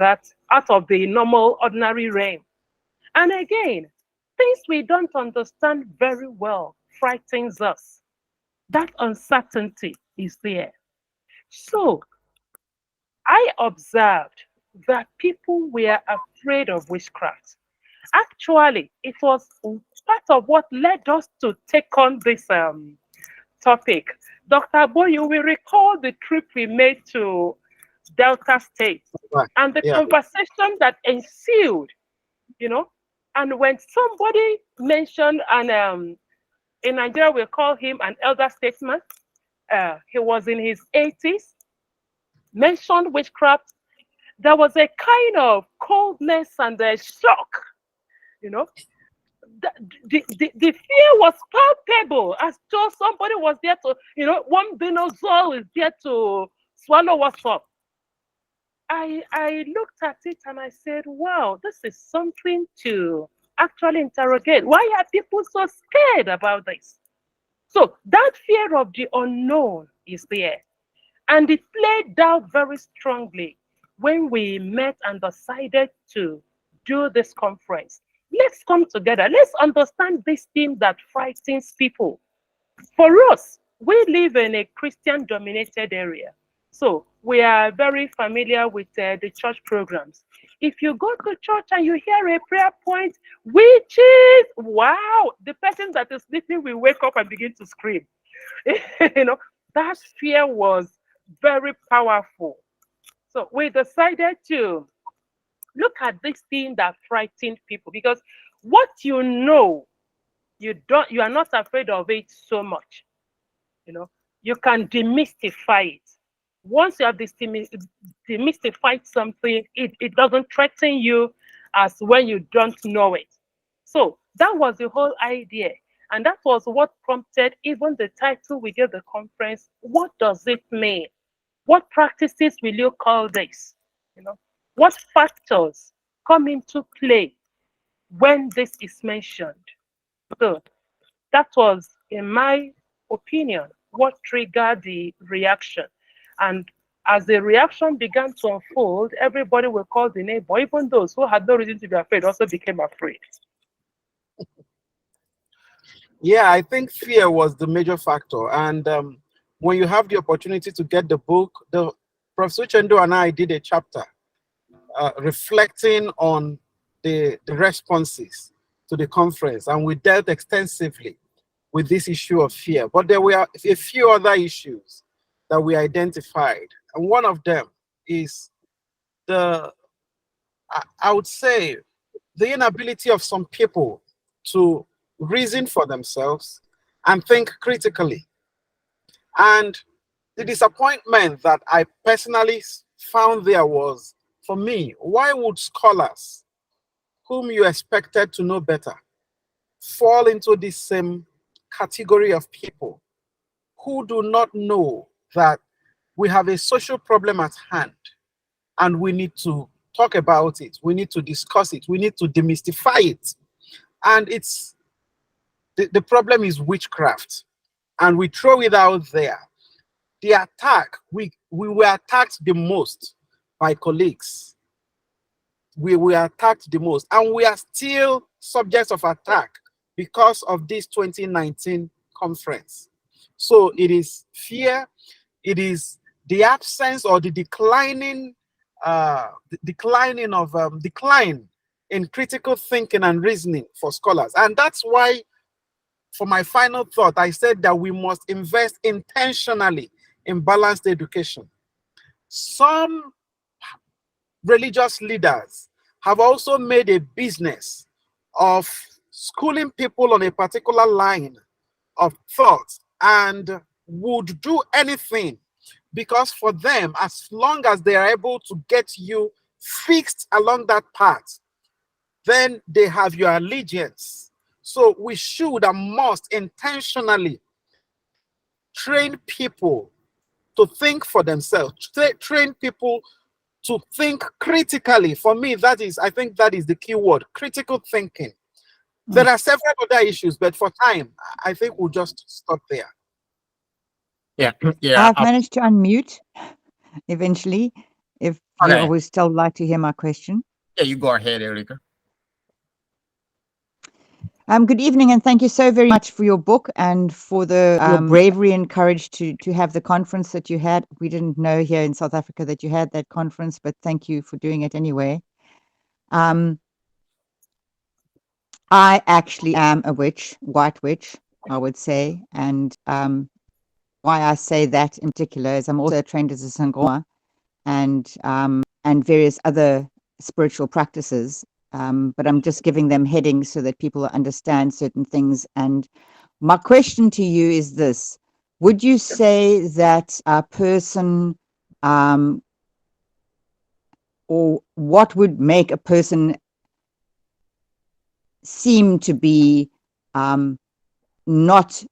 S1: the normal, ordinary realm. And again, things we don't understand very well frightens us. That uncertainty is there. So I observed that people were afraid of witchcraft. Actually, it was part of what led us to take on this topic. Dr. Agbo, you will recall the trip we made to Delta State and the conversation that ensued, you know. And when somebody mentioned, and in Nigeria we call him an elder statesman, he was in his 80s, mentioned witchcraft, there was a kind of coldness and a shock, you know. The fear was palpable, as though somebody was there to, you know, one dinosaur is there to swallow us up. I looked at it and I said, wow, this is something to actually interrogate. Why are people so scared about this? So that fear of the unknown is there. And it played out very strongly when we met and decided to do this conference. Let's come together. Let's understand this thing that frightens people. For us, we live in a Christian-dominated area. So we are very familiar with the church programs. If you go to church and you hear a prayer point, witches, wow, the person that is sleeping will wake up and begin to scream. You know, that fear was very powerful. So we decided to look at this thing that frightened people, because what you know, you are not afraid of it so much. You know, you can demystify it. Once you have demystified something, it doesn't threaten you as when you don't know it. So that was the whole idea. And that was what prompted even the title we gave the conference. What does it mean? What practices will you call this? You know, what factors come into play when this is mentioned? So that was, in my opinion, what triggered the reaction. And as the reaction began to unfold, everybody will call the neighbor. Even those who had no reason to be afraid also became afraid.
S2: Yeah, I think fear was the major factor. And when you have the opportunity to get the book, Professor Uchendu and I did a chapter reflecting on the responses to the conference, and we dealt extensively with this issue of fear. But there were a few other issues that we identified, and one of them is I would say, the inability of some people to reason for themselves and think critically. And the disappointment that I personally found there was, for me, why would scholars whom you expected to know better fall into this same category of people who do not know that we have a social problem at hand and we need to talk about it, we need to discuss it, we need to demystify it. And it's the problem is witchcraft, and we throw it out there. The attack, we were attacked the most by colleagues. We were attacked the most, and we are still subjects of attack because of this 2019 conference. So it is fear, it is the absence or the decline in critical thinking and reasoning for scholars. And that's why, for my final thought, I said that we must invest intentionally in balanced education. Some religious leaders have also made a business of schooling people on a particular line of thought and would do anything, because for them, as long as they are able to get you fixed along that path, then they have your allegiance. So we should and must intentionally train people to think for themselves, train people to think critically. For me, I think that is the key word, critical thinking. There are several other issues, but for time, I think we'll just stop there.
S3: Yeah.
S6: I've managed to unmute eventually. If you would still like to hear my question.
S3: Yeah, you go ahead, Erica.
S6: Good evening, and thank you so very much for your book and for your bravery and courage to have the conference that you had. We didn't know here in South Africa that you had that conference, but thank you for doing it anyway. I actually am a witch, white witch, I would say, and why I say that in particular is I'm also trained as a Sangoma and various other spiritual practices. But I'm just giving them headings so that people understand certain things. And my question to you is this: would you say that a person, or what would make a person seem to be not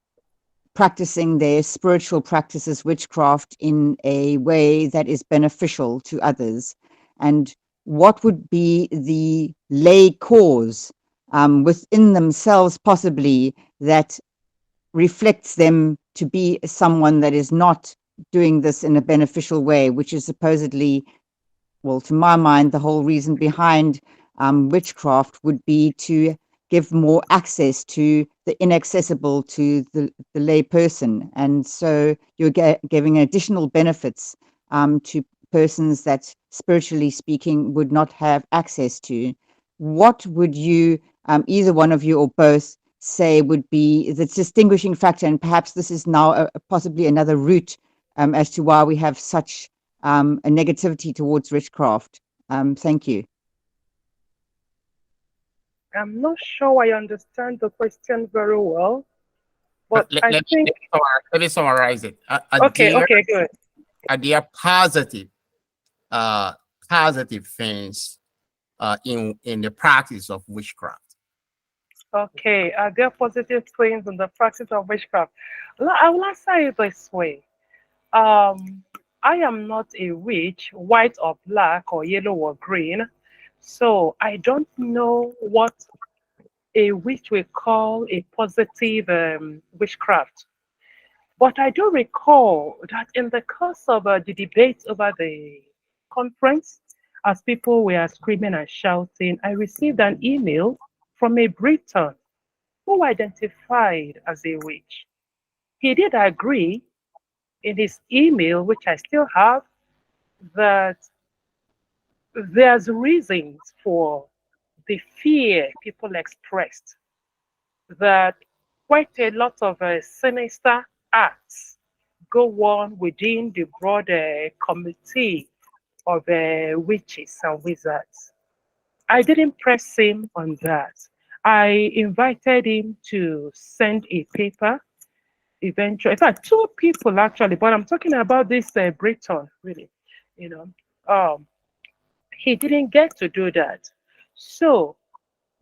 S6: practicing their spiritual practices, witchcraft, in a way that is beneficial to others? And what would be the lay cause within themselves, possibly, that reflects them to be someone that is not doing this in a beneficial way, which is supposedly, well, to my mind, the whole reason behind witchcraft would be to give more access to the inaccessible to the lay person. And so you're giving additional benefits to persons that, spiritually speaking, would not have access to. What would you, either one of you or both, say would be the distinguishing factor? And perhaps this is now possibly another route as to why we have such a negativity towards witchcraft. Thank you.
S1: I'm not sure I understand the question very well, but
S3: Let me summarize it.
S1: Okay, good.
S3: Are there positive things in the practice of witchcraft?
S1: Okay, are there positive things in the practice of witchcraft? I will answer it this way. I am not a witch, white or black or yellow or green, so I don't know what a witch will call a positive witchcraft. But I do recall that in the course of the debate over the conference, as people were screaming and shouting, I received an email from a Briton who identified as a witch. He did agree in his email, which I still have, that there's reasons for the fear people expressed, that quite a lot of sinister acts go on within the broad committee of witches and wizards. I didn't press him on that. I invited him to send a paper eventually. In fact, two people actually, but I'm talking about this Breton, really. He didn't get to do that. So,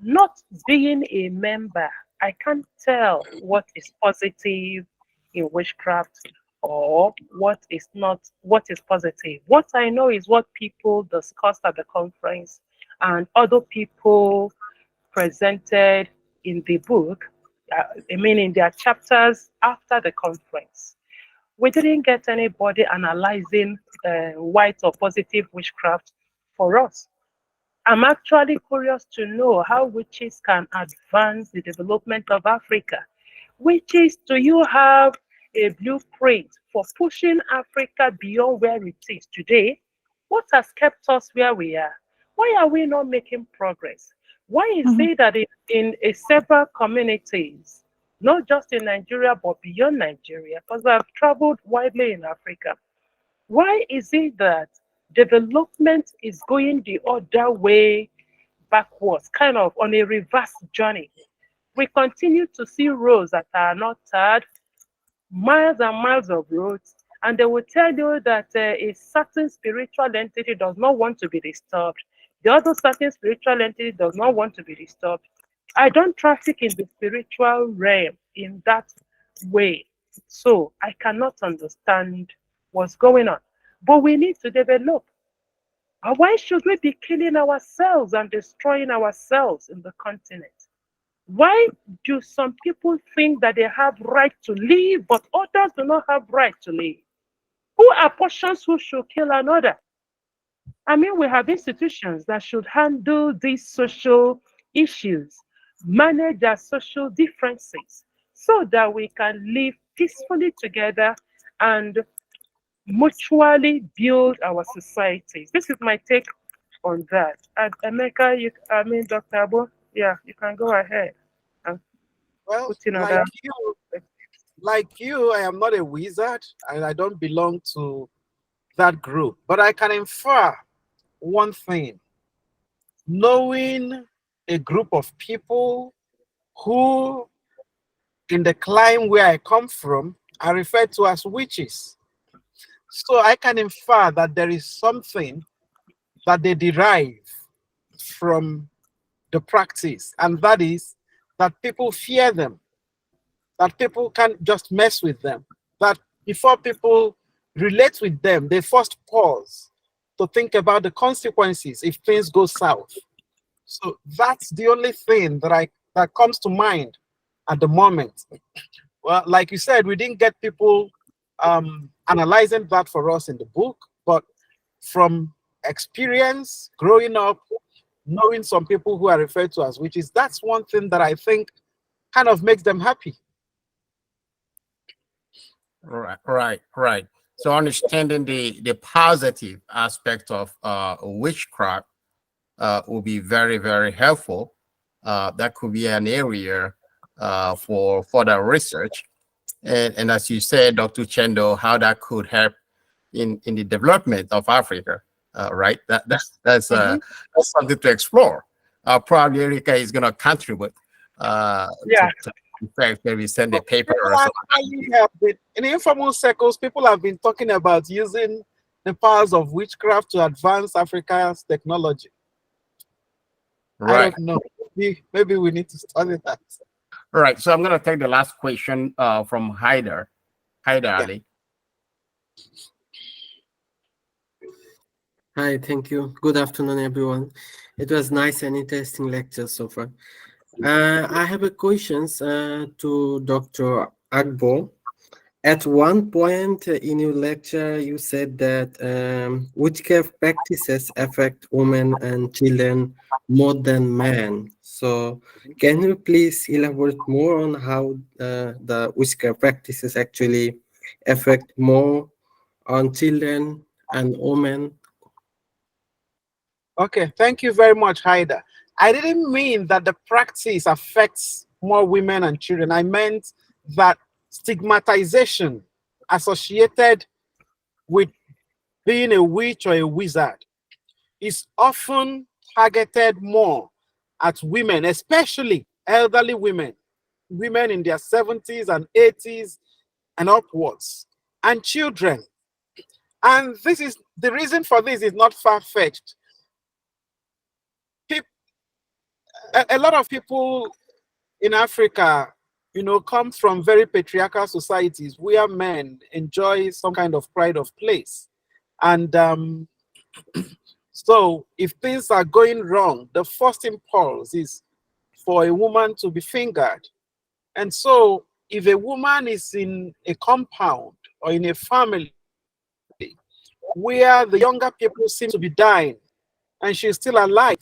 S1: not being a member, I can't tell what is positive in witchcraft or what is not, what is positive. What I know is what people discussed at the conference and other people presented in the book, in their chapters after the conference. We didn't get anybody analyzing white or positive witchcraft for us. I'm actually curious to know how witches can advance the development of Africa. Witches, do you have a blueprint for pushing Africa beyond where it is today? What has kept us where we are? Why are we not making progress? Why is it that in several communities, not just in Nigeria, but beyond Nigeria, because I've traveled widely in Africa, why is it that development is going the other way backwards, kind of on a reverse journey? We continue to see roads that are not tarred, miles and miles of roads, and they will tell you that a certain spiritual entity does not want to be disturbed. The other certain spiritual entity does not want to be disturbed. I don't traffic in the spiritual realm in that way, so I cannot understand what's going on. But we need to develop. Why should we be killing ourselves and destroying ourselves in the continent? Why do some people think that they have right to live, but others do not have right to live? Who apportions who should kill another? I mean, we have institutions that should handle these social issues, manage our social differences, so that we can live peacefully together and mutually build our societies. This is my take on that. And Emeka, Dr. Agbo, yeah, you can go ahead.
S2: Well,
S1: put in
S2: like you, I am not a wizard and I don't belong to that group, but I can infer one thing. Knowing a group of people who, in the clime where I come from, are referred to as witches. So I can infer that there is something that they derive from the practice, and that is that people fear them, that people can't just mess with them, that before people relate with them, they first pause to think about the consequences if things go south. So that's the only thing that comes to mind at the moment. Well, like you said, we didn't get people analyzing that for us in the book, but from experience growing up knowing some people who are referred to as witches. That's one thing that I think kind of makes them happy.
S3: Right. So understanding the positive aspect of witchcraft will be very, very helpful. That could be an area for further research. And as you said, Dr. Uchendu, how that could help in the development of Africa, right? That's something to explore. Probably Erica is going to contribute to in fact, maybe send a paper or something.
S2: In informal circles, people have been talking about using the powers of witchcraft to advance Africa's technology.
S3: Right.
S2: I don't know. Maybe we need to study that.
S3: All right. So I'm going to take the last question from Haider Ali.
S7: Hi, thank you. Good afternoon, everyone. It was nice and interesting lecture so far. I have a questions to Dr. Agbo. At one point in your lecture, you said that witchcraft practices affect women and children more than men. So can you please elaborate more on how the witchcraft practices actually affect more on children and women?
S2: Okay, thank you very much, Haida. I didn't mean that the practice affects more women and children. I meant that stigmatization associated with being a witch or a wizard is often targeted more at women, especially elderly women, women in their 70s and 80s and upwards, and children. And this is the reason for this is not far-fetched. A lot of people in Africa, come from very patriarchal societies where men enjoy some kind of pride of place. And so if things are going wrong, the first impulse is for a woman to be fingered. And so if a woman is in a compound or in a family where the younger people seem to be dying and she's still alive,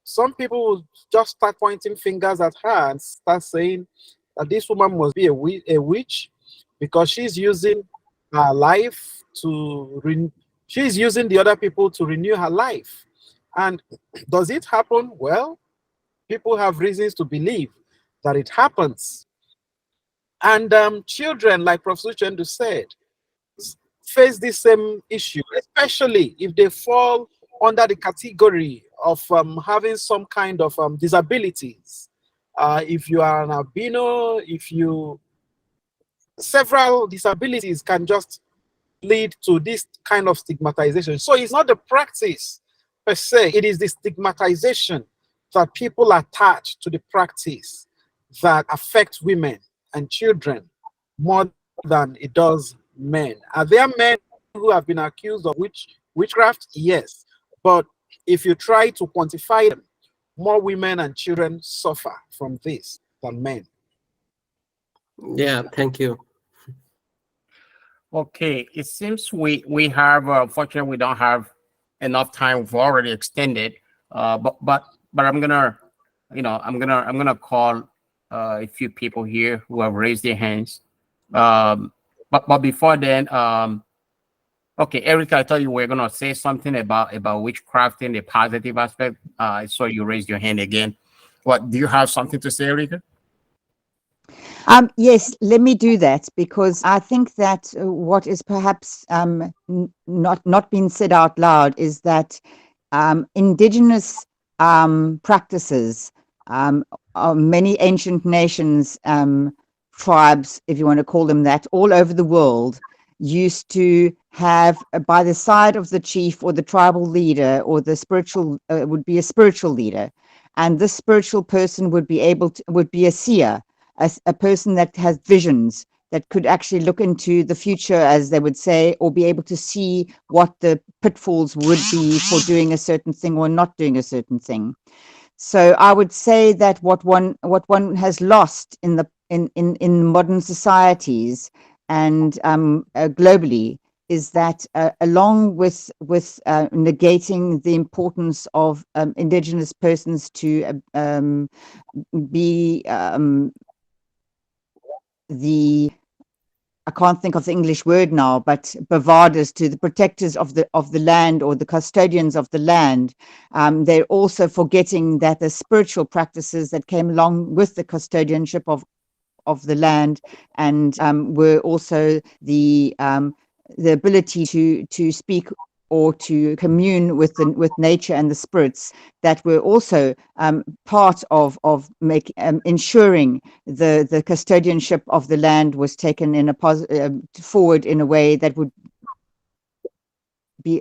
S2: some people will just start pointing fingers at her and start saying that this woman must be a witch because she's using her life she's using the other people to renew her life. And does it happen? Well, people have reasons to believe that it happens. And children, like Professor Uchendu said, face this same issue, especially if they fall under the category of having some kind of disabilities. If you are an albino, several disabilities can just lead to this kind of stigmatization. So it's not the practice per se, it is the stigmatization that people attach to the practice that affects women and children more than it does men. Are there men who have been accused of witchcraft? Yes. But if you try to quantify them, more women and children suffer from this than men.
S7: Yeah, thank you.
S3: Okay, it seems we have unfortunately we don't have enough time. We've already extended, but I'm gonna call a few people here who have raised their hands. But before then, okay, Erica, I thought you were gonna say something about witchcraft and the positive aspect. I saw you raised your hand again. What do you have something to say, Erica?
S6: Yes, let me do that, because I think that what is perhaps not being said out loud is that indigenous practices of many ancient nations, tribes, if you want to call them that, all over the world, used to have by the side of the chief or the tribal leader or the spiritual would be a spiritual leader, and this spiritual person would be a seer, a person that has visions, that could actually look into the future, as they would say, or be able to see what the pitfalls would be for doing a certain thing or not doing a certain thing. So I would say that what one has lost in modern societies and globally is that along with negating the importance of indigenous persons to be I can't think of the English word now, but bavarders, to the protectors of the land, or the custodians of the land. They're also forgetting that the spiritual practices that came along with the custodianship of the land, and were also the ability to speak or to commune with nature and the spirits, that were also part of ensuring the custodianship of the land was taken in forward in a way that would be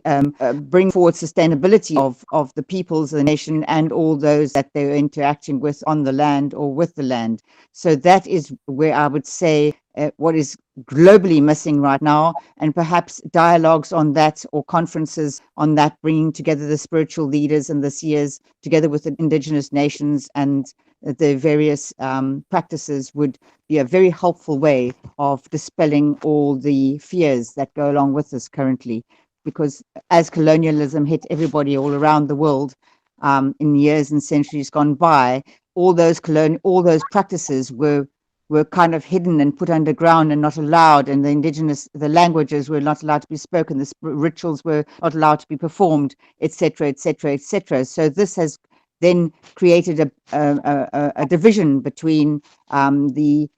S6: bring forward sustainability of the peoples, the nation, and all those that they're interacting with on the land or with the land. So that is where I would say what is globally missing right now, and perhaps dialogues on that, or conferences on that, bringing together the spiritual leaders and the seers together with the indigenous nations and the various practices, would be a very helpful way of dispelling all the fears that go along with this currently. Because as colonialism hit everybody all around the world in years and centuries gone by, all those practices were kind of hidden and put underground and not allowed, and the languages were not allowed to be spoken, the rituals were not allowed to be performed, etc., etc., etc. So this has then created a division between the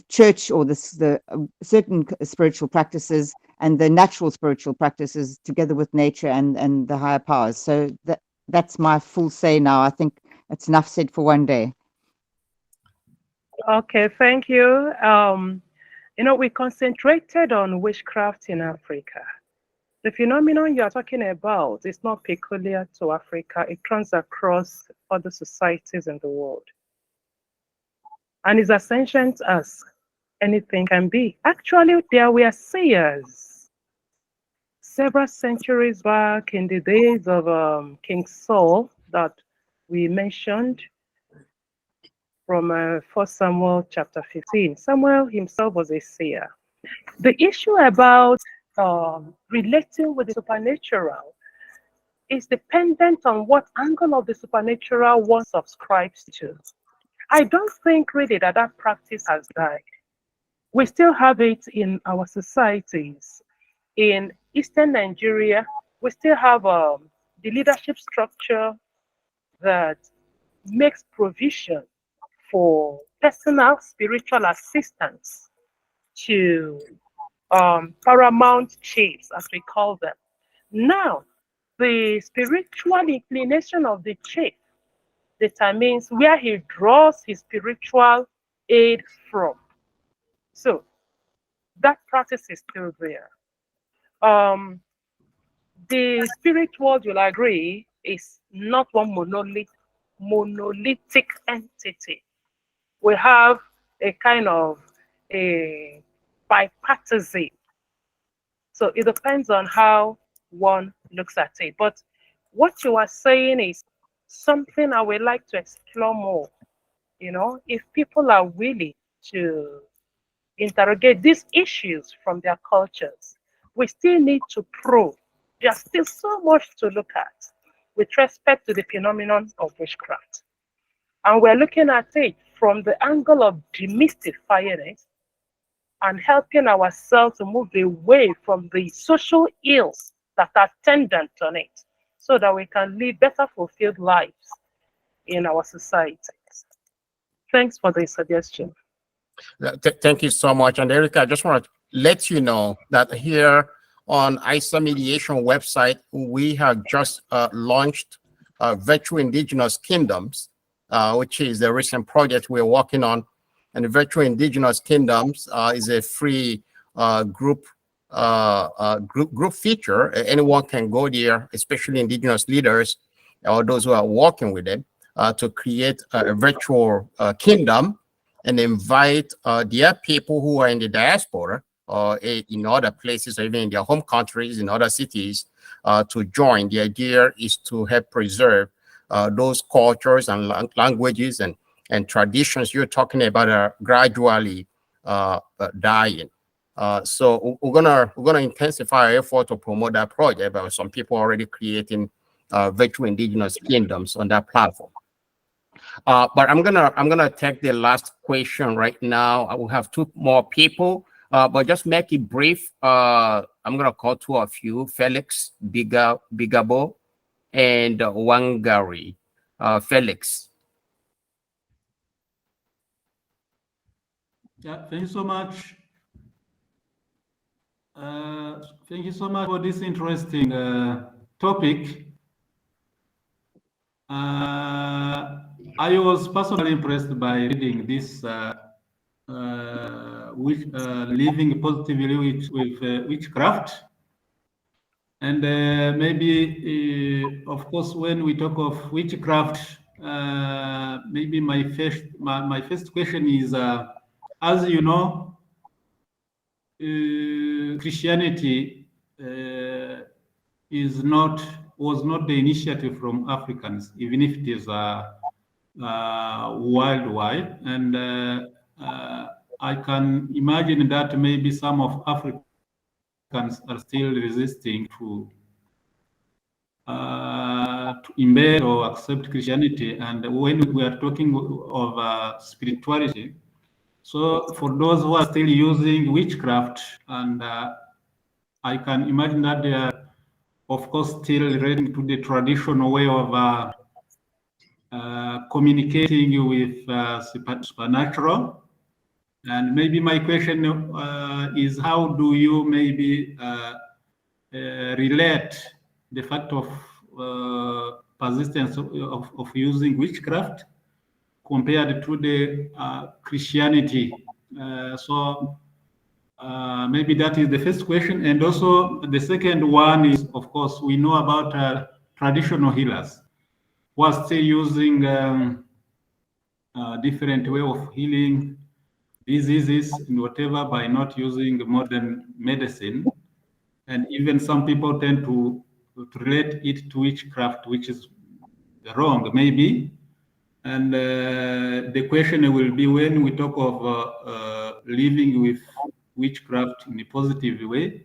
S6: church, or the certain spiritual practices, and the natural spiritual practices, together with nature and the higher powers. So that's my full say now. I think it's enough said for one day.
S1: Okay, thank you. We concentrated on witchcraft in Africa. The phenomenon you are talking about is not peculiar to Africa. It runs across other societies in the world, and is as ancient as anything can be. Actually, there were seers several centuries back, in the days of King Saul that we mentioned from 1 Samuel chapter 15. Samuel himself was a seer. The issue about relating with the supernatural is dependent on what angle of the supernatural one subscribes to. I don't think really that practice has died. We still have it in our societies. In Eastern Nigeria, we still have the leadership structure that makes provision for personal spiritual assistance to paramount chiefs, as we call them. Now, the spiritual inclination of the chief determines where he draws his spiritual aid from. So that practice is still there. The spirit world, you'll agree, is not one monolithic entity. We have a kind of a bipartisan. So it depends on how one looks at it. But what you are saying is something I would like to explore more. If people are willing to interrogate these issues from their cultures, we still need to probe. There's still so much to look at with respect to the phenomenon of witchcraft. And we're looking at it from the angle of demystifying it and helping ourselves to move away from the social ills that are attendant on it, so that we can live better fulfilled lives in our societies. Thanks for the suggestion.
S3: Thank you so much. And Erica, I just want to let you know that here on ICERMediation website, we have just launched Virtual Indigenous Kingdoms, which is the recent project we're working on. And the Virtual Indigenous Kingdoms is a free group feature. Anyone can go there, especially indigenous leaders or those who are working with them, to create a virtual kingdom and invite their people who are in the diaspora or in other places, or even in their home countries, in other cities, to join. The idea is to help preserve those cultures and languages and traditions you're talking about are gradually dying. So we're gonna intensify our effort to promote that project. But some people are already creating virtual indigenous kingdoms on that platform. But I'm gonna take the last question right now. I will have two more people, but just make it brief. I'm gonna call two of you: Felix Bigabo and Wangari. Felix.
S8: Yeah, thank you so much. Thank you so much for this interesting topic. I was personally impressed by reading this living positively with witchcraft. And maybe, of course, when we talk of witchcraft, maybe my first question is, as you know, Christianity was not the initiative from Africans, even if it is worldwide. And I can imagine that maybe some of Africans are still resisting to embed or accept Christianity. And when we are talking of spirituality, so for those who are still using witchcraft, and I can imagine that they are, of course, still relating to the traditional way of communicating with supernatural. And maybe my question is, how do you maybe relate the fact of persistence of using witchcraft compared to the Christianity? Maybe that is the first question. And also the second one is, of course, we know about traditional healers who are still using different way of healing diseases and whatever by not using modern medicine. And even some people tend to relate it to witchcraft, which is wrong, maybe. And the question will be, when we talk of living with witchcraft in a positive way,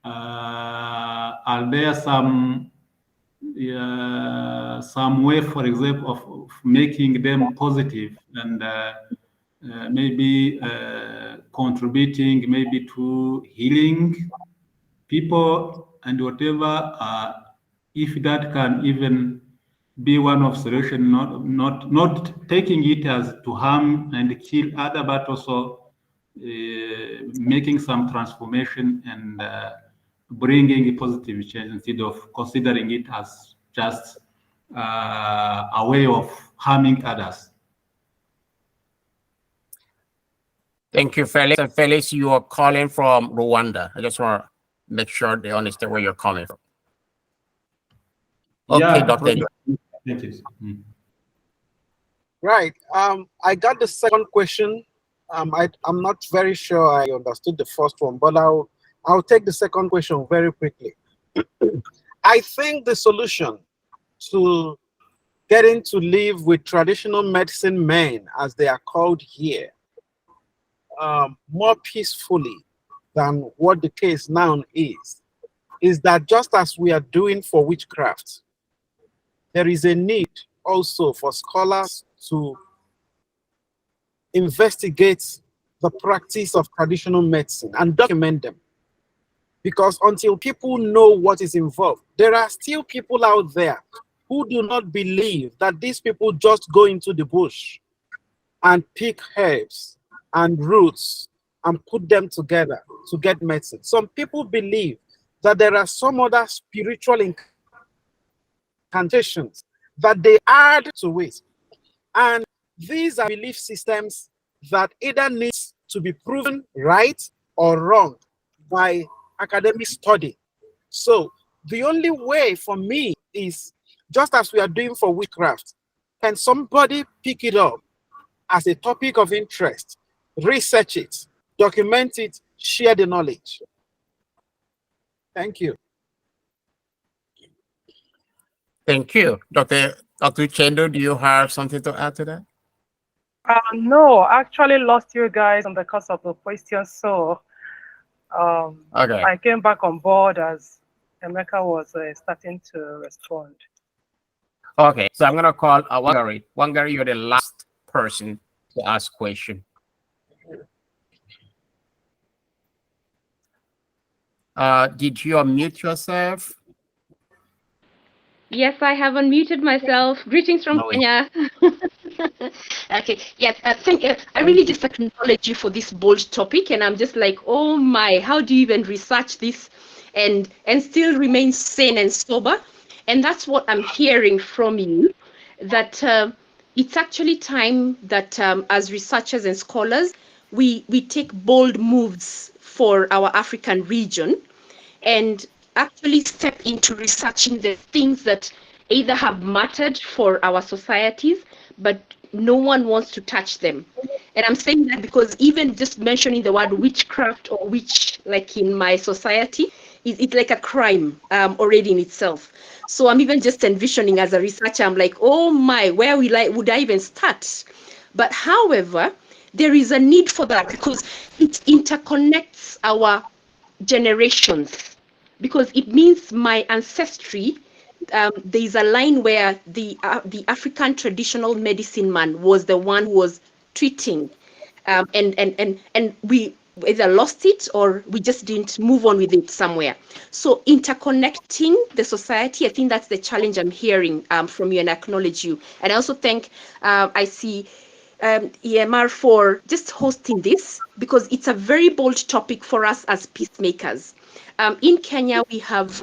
S8: are there some way, for example, of making them positive and maybe contributing maybe to healing people and whatever, if that can even be one of solution, not taking it as to harm and kill other, but also making some transformation and bringing a positive change instead of considering it as just a way of harming others.
S3: Thank you, Felix. And Felix, you are calling from Rwanda. I just want to make sure they understand where you're coming from. Okay,
S8: Yeah,
S3: Dr.
S8: Thank you.
S2: Right. I got the second question. I'm not very sure I understood the first one, but I'll take the second question very quickly. I think the solution to getting to live with traditional medicine men, as they are called here, more peacefully than what the case now is that just as we are doing for witchcraft, there is a need also for scholars to investigate the practice of traditional medicine and document them. Because until people know what is involved, there are still people out there who do not believe that these people just go into the bush and pick herbs and roots and put them together to get medicine. Some people believe that there are some other spiritual incantations that they add to it. And these are belief systems that either needs to be proven right or wrong by academic study. So the only way for me is, just as we are doing for witchcraft, can somebody pick it up as a topic of interest, research it, document it, share the knowledge? Thank you.
S3: Thank you. Dr. Uchendu, do you have something to add to that?
S1: No, I actually lost you guys on the course of the question, so
S3: Okay.
S1: I came back on board as Emeka was starting to respond.
S3: Okay, so I'm gonna call Wangari. Wangari, you're the last person to ask question. Did you unmute yourself?
S9: Yes, I have unmuted myself. Greetings from Kenya. Okay, yes, thank you. I really just acknowledge you for this bold topic, and I'm just like, oh my, how do you even research this and still remain sane and sober? And that's what I'm hearing from you, that it's actually time that as researchers and scholars, we take bold moves for our African region and actually step into researching the things that either have mattered for our societies, but no one wants to touch them. And I'm saying that because even just mentioning the word witchcraft or witch, like in my society, it's like a crime already in itself. So I'm even just envisioning as a researcher, I'm like, oh my, where would I even start? But however, there is a need for that because it interconnects our generations, because it means my ancestry. There is a line where the African traditional medicine man was the one who was treating, and we either lost it or we just didn't move on with it somewhere. So interconnecting the society, I think that's the challenge I'm hearing from you, and I acknowledge you. And I also thank I see EMR for just hosting this, because it's a very bold topic for us as peacemakers. In Kenya, we have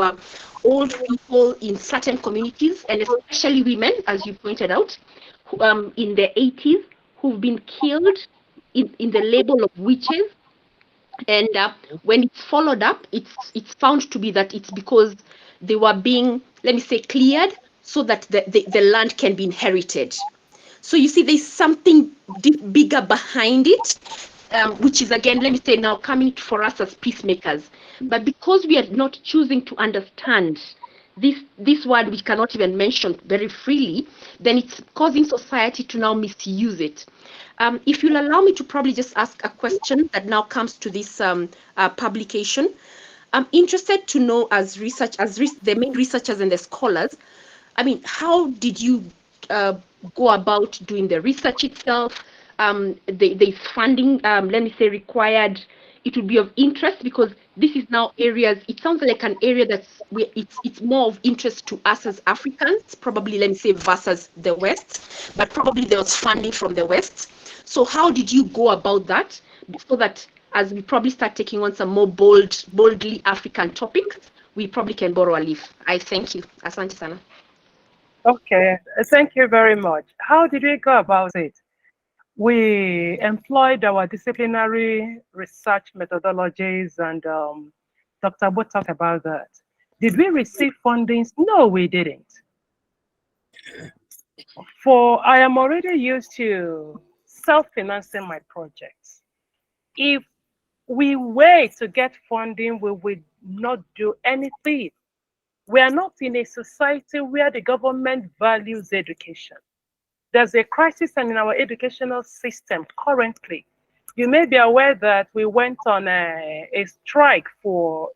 S9: old people in certain communities, and especially women, as you pointed out, who, in the 80s, who've been killed in the label of witches. And when it's followed up, it's found to be that it's because they were being, let me say, cleared so that the land can be inherited. So you see, there's something bigger behind it, which is, again, let me say, now coming for us as peacemakers. But because we are not choosing to understand this word, which cannot even mention very freely, then it's causing society to now misuse it. If you'll allow me to probably just ask a question that now comes to this publication, I'm interested to know, as the main researchers and the scholars, I mean, how did you go about doing the research itself? The funding, let me say, required. It would be of interest, because this is now areas, it sounds like an area that's where it's more of interest to us as Africans, probably, let me say, versus the West, but probably there was funding from the West. So how did you go about that, so that as we probably start taking on some more boldly African topics, we probably can borrow a leaf? I thank you. Asante sana.
S1: Okay, thank you very much. How did we go about it? We employed our disciplinary research methodologies, and Dr. Agbo talked about that. Did we receive fundings? No, we didn't. For I am already used to self-financing my projects. If we wait to get funding, we will not do anything. We are not in a society where the government values education. There's a crisis in our educational system currently. You may be aware that we went on a strike for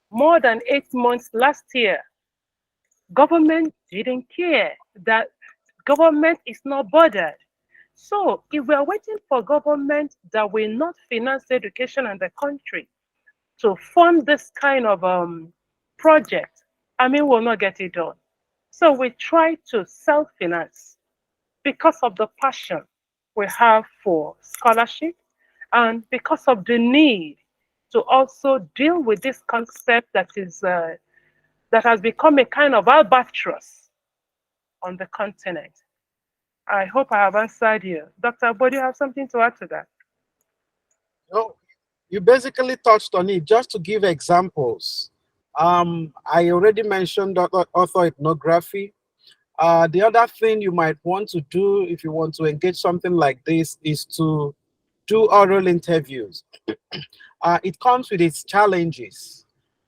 S1: more than 8 months last year. Government didn't care. That government is not bothered. So if we are waiting for government that will not finance education in the country to fund this kind of project, I mean, we'll not get it done. So we try to self-finance because of the passion we have for scholarship, and because of the need to also deal with this concept that has become a kind of albatross on the continent. I hope I have answered you. Dr. Agbo, do you have something to add to that?
S2: No, you basically touched on it. Just to give examples, I already mentioned orthoethnography. The other thing you might want to do if you want to engage something like this is to do oral interviews. It comes with its challenges,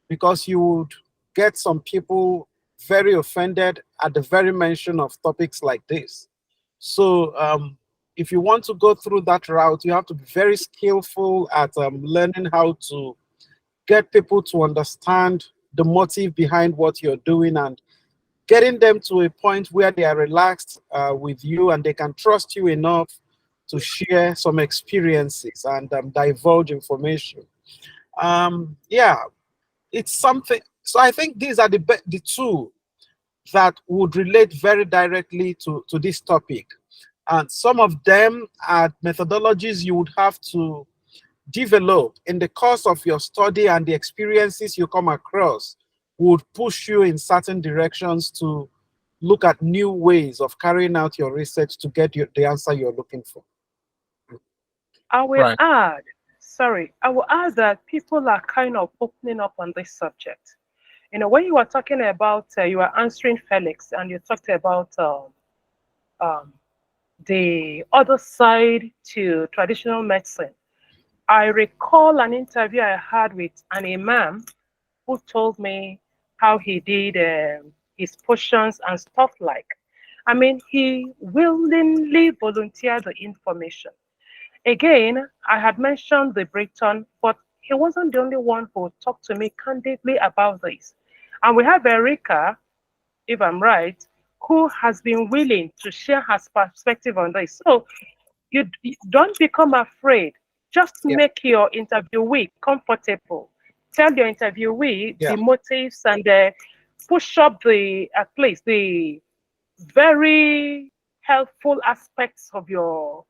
S2: because you would get some people very offended at the very mention of topics like this. So if you want to go through that route, you have to be very skillful at learning how to get people to understand the motive behind what you're doing and getting them to a point where they are relaxed with you and they can trust you enough to share some experiences and divulge information. Yeah, it's something. So I think these are the two that would relate very directly to this topic. And some of them are methodologies you would have to develop in the course of your study, and the experiences you come across would push you in certain directions to look at new ways of carrying out your research to get the answer you're looking for.
S1: I will
S3: Right.
S1: add, that people are kind of opening up on this subject. You know, when you were talking about, you were answering Felix, and you talked about the other side to traditional medicine. I recall an interview I had with an imam who told me how he did his potions and stuff like. I mean, he willingly volunteered the information. Again, I had mentioned the Briton, but he wasn't the only one who talked to me candidly about this. And we have Erica, if I'm right, who has been willing to share her perspective on this. So you don't become afraid. Just make your interviewee comfortable. Tell your interviewee the motives and push up at least the very helpful aspects of your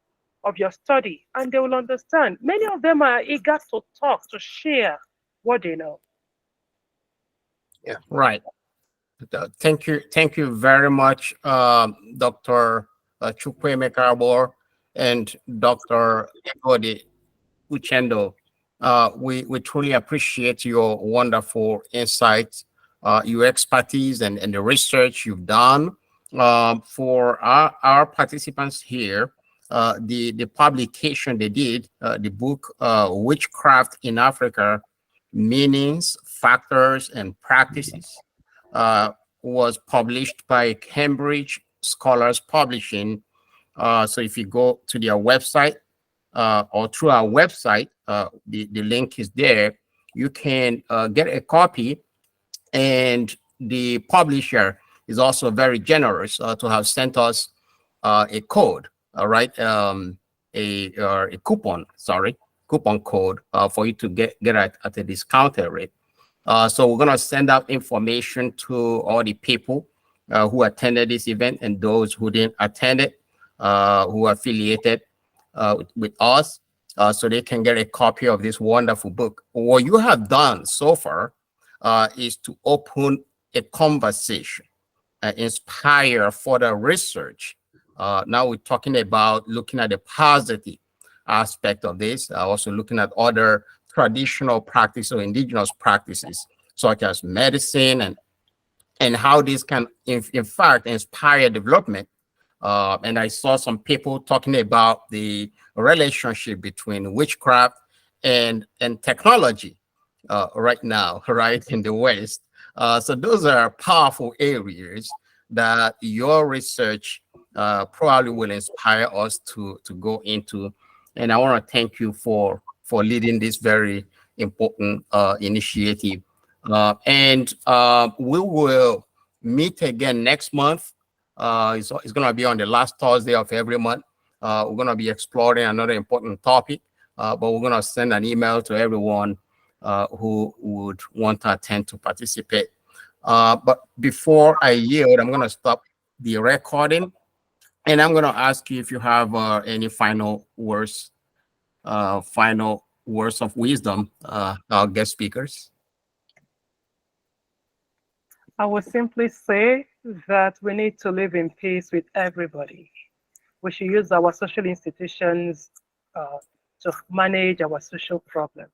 S1: study, and they will understand. Many of them are eager to talk, to share what they know.
S2: Yeah.
S3: Right. Thank you very much, Dr. Chukwuemeka Agbo and Dr. Egodi Uchendu. We truly appreciate your wonderful insights, your expertise, and the research you've done. For our participants here, the publication they did, the book Witchcraft in Africa, Meanings, Factors, and Practices, was published by Cambridge Scholars Publishing. So if you go to their website or through our website, the link is there. You can get a copy, and the publisher is also very generous to have sent us a code, all right, a coupon code for you to get at a discounted rate. So we're going to send out information to all the people who attended this event and those who didn't attend it, who are affiliated with us, so they can get a copy of this wonderful book. What you have done so far is to open a conversation, inspire further research. Now we're talking about looking at the positive aspect of this, also looking at other traditional practices or indigenous practices, such as medicine, and how this can, in fact, inspire development. And I saw some people talking about the relationship between witchcraft and technology right now, right, in the West. So those are powerful areas that your research probably will inspire us to go into. And I want to thank you for leading this very important initiative. And we will meet again next month. It's going to be on the last Thursday of every month. We're going to be exploring another important topic, but we're going to send an email to everyone who would want to attend to participate. But before I yield, I'm going to stop the recording, and I'm going to ask you if you have any final words of wisdom, our guest speakers.
S1: I would simply say that we need to live in peace with everybody. We should use our social institutions to manage our social problems.